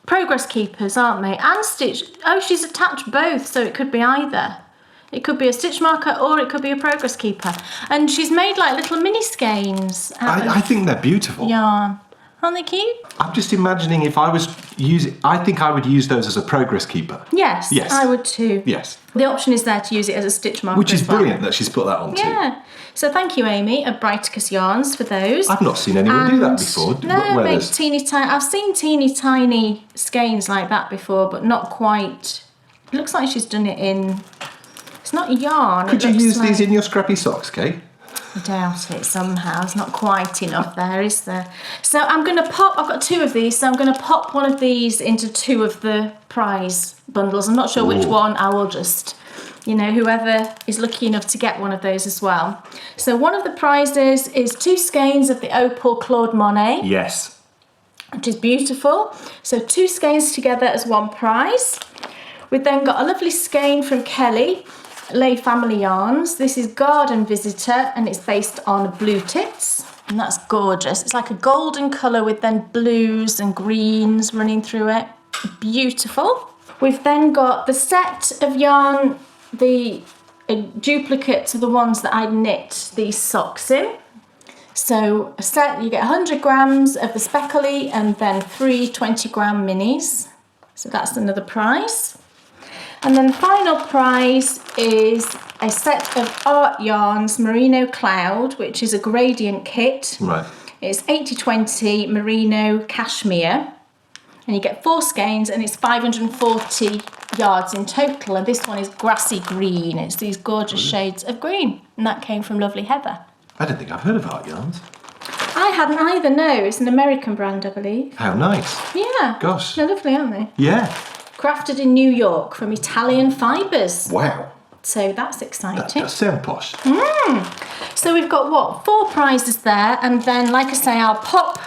Progress keepers, aren't they? And stitch. Oh, she's attached both, so it could be either. It could be a stitch marker or it could be a progress keeper. And she's made like little mini skeins out I of think they're beautiful. yarn. Aren't they cute? I'm just imagining if I was using... I think I would use those as a progress keeper. Yes, Yes. I would too. Yes. The option is there to use it as a stitch marker. Which is as well. brilliant that she's put that on too. Yeah. So thank you, Amy, at Brighticus Yarns for those. I've not seen anyone do that before. No, Where make there's- teeny tiny. I've seen teeny tiny skeins like that before, but not quite. It looks like she's done it in. It's not yarn. Could you use these in your scrappy socks, Kate? I doubt it somehow. It's not quite enough there, is there? So I'm going to pop, I've got 2 of these, so I'm going to pop one of these into 2 of the prize bundles. I'm not sure which one. I will just, whoever is lucky enough to get one of those as well. So one of the prizes is 2 skeins of the Opal Claude Monet, Yes. which is beautiful. So 2 skeins together as one prize. We've then got a lovely skein from Kelly, Lay Family Yarns. This is Garden Visitor, and it's based on blue tits, and that's gorgeous. It's like a golden colour with then blues and greens running through it. Beautiful. We've then got the set of yarn, the a duplicate to the ones that I knit these socks in. So a set, you get 100 grams of the speckly and then 3 20-gram minis. So that's another prize. And then the final prize is a set of art yarns, Merino Cloud, which is a gradient kit. Right. It's 80-20 merino cashmere. And you get 4 skeins and it's 540 yards in total. And this one is grassy green. It's these gorgeous shades of green. And that came from lovely Heather. I don't think I've heard of Art Yarns. I hadn't either, no. It's an American brand, I believe. How nice. Yeah. Gosh. They're lovely, aren't they? Yeah. Crafted in New York from Italian fibres. Wow. So that's That exciting. does sound posh. So we've got, what, 4 prizes there. And then, like I say, I'll pop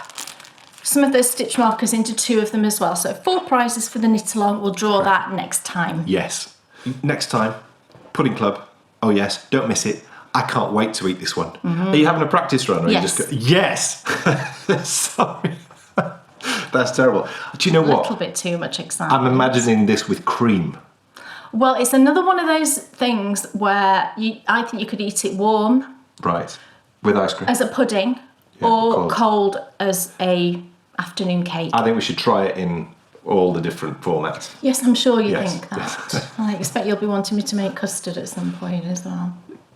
some of those stitch markers into 2 of them as well. So 4 prizes for the knit along. We'll draw that next time. Yes. Next time, Pudding Club. Oh, yes. Don't miss it. I can't wait to eat this one. Are you having a practice run? Or Yes. You just go, yes! Sorry. That's terrible. Do you know A what? little bit too much excitement. I'm imagining this with cream. Well, it's another one of those things where I think you could eat it warm Right. With ice cream. as a pudding Yeah, or cold. cold as a afternoon cake. I think we should try it in all the different formats. Yes, I'm sure you Yes. think that. I expect you'll be wanting me to make custard at some point as well.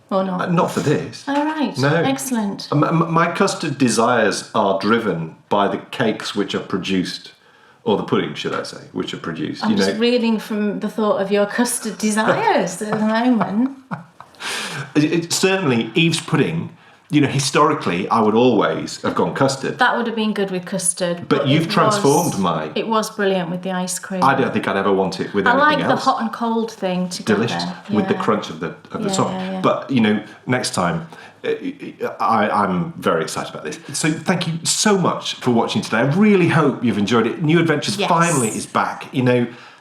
Or not? Not for this. All right. No. Excellent. My custard desires are driven by the cakes which are produced, or the pudding, should I say, which are produced. I'm just reeling from the thought of your custard desires at the moment. Certainly, Eve's pudding, historically, I would always have gone custard. That would have been good with custard. But you've transformed my... It was brilliant with the ice cream. I don't think I'd ever want it with I anything like else. the hot and cold thing together. Delicious, with the Yeah. crunch of the Yeah, top. yeah, yeah. But next time, I'm very excited about this. So thank you so much for watching today. I really hope you've enjoyed it. New Adventures Yes. finally is back.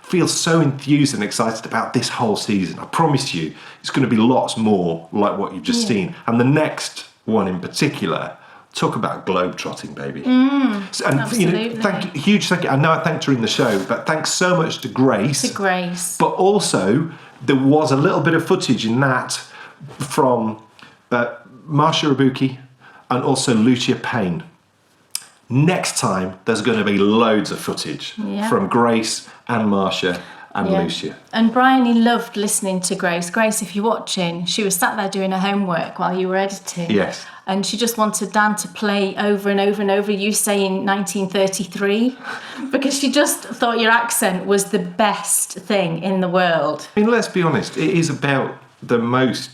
Feel so enthused and excited about this whole season. I promise you, it's going to be lots more like what you've just seen. And the next one in particular, talk about globe-trotting, baby. And absolutely. huge thank you. I know I thanked her in the show, but thanks so much to Grace. To Grace. But also, there was a little bit of footage in that from Marcia Ibuki and also Lucia Payne. Next time, there's going to be loads of footage from Grace and Marcia and Lucia. And Bryony loved listening to Grace. Grace, if you're watching, she was sat there doing her homework while you were editing. Yes. And she just wanted Dan to play over and over and over you saying 1933 because she just thought your accent was the best thing in the world. I mean, let's be honest, it is about the most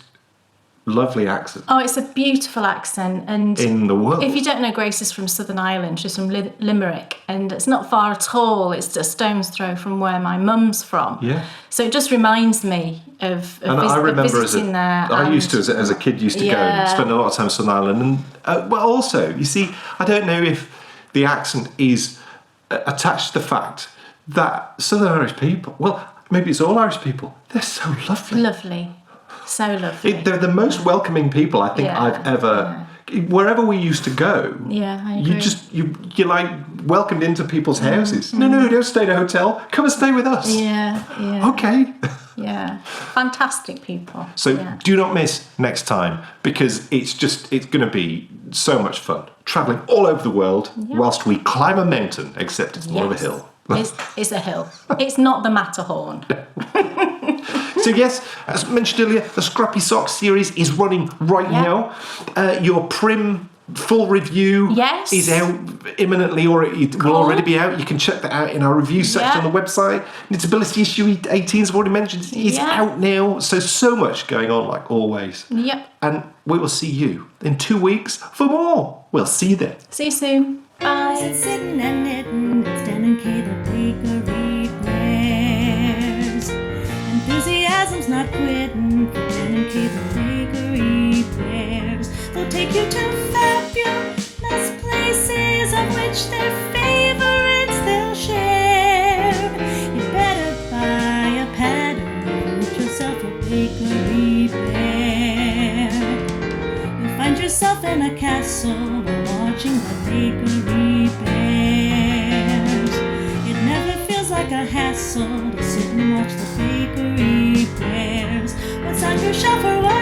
lovely accent Oh, it's a beautiful accent. And in the world. if you don't know, Grace is from Southern Ireland. She's from Limerick, and it's not far at all. It's a stone's throw from where my mum's from. Yeah. So it just reminds me of I remember visiting there. I used to, as a kid, used to go and Yeah. spend a lot of time in Southern Ireland. And well, also, you see, I don't know if the accent is attached to the fact that Southern Irish people, well, maybe it's all Irish people, they're so lovely. Lovely. So lovely. They're the most welcoming people I think Yeah, I've ever. Wherever we used to go, Yeah, I agree. you're like welcomed into people's houses. No, don't stay in a hotel. Come and stay with us. Yeah, yeah. Okay. Yeah. Fantastic people. So yeah. do not miss next time because it's going to be so much fun traveling all over the world whilst we climb a mountain. Except it's more of a Yes. hill. It's a hill. It's not the Matterhorn. So yes, as mentioned earlier, the Scrappy Socks series is running right now. Your Prim full review is out imminently, or it will already be out. You can check that out in our review section on the website. Knitability issue 18, as I've already mentioned, is out now. So much going on, like always. Yep. And we will see you in 2 weeks for more. We'll see you then. See you soon. Bye. Sitting and knitting, Stan and Kay, the bakery prayers. Enthusiasm's not quitting, for Stan and Kay, the bakery prayers. They'll take you to fabulous places, of which their favorites they'll share. You better buy a pattern and knit yourself a bakery pair. You'll find yourself in a castle watching the bakery bears. It never feels like a hassle to sit and watch the bakery bears. What's on your shelf or what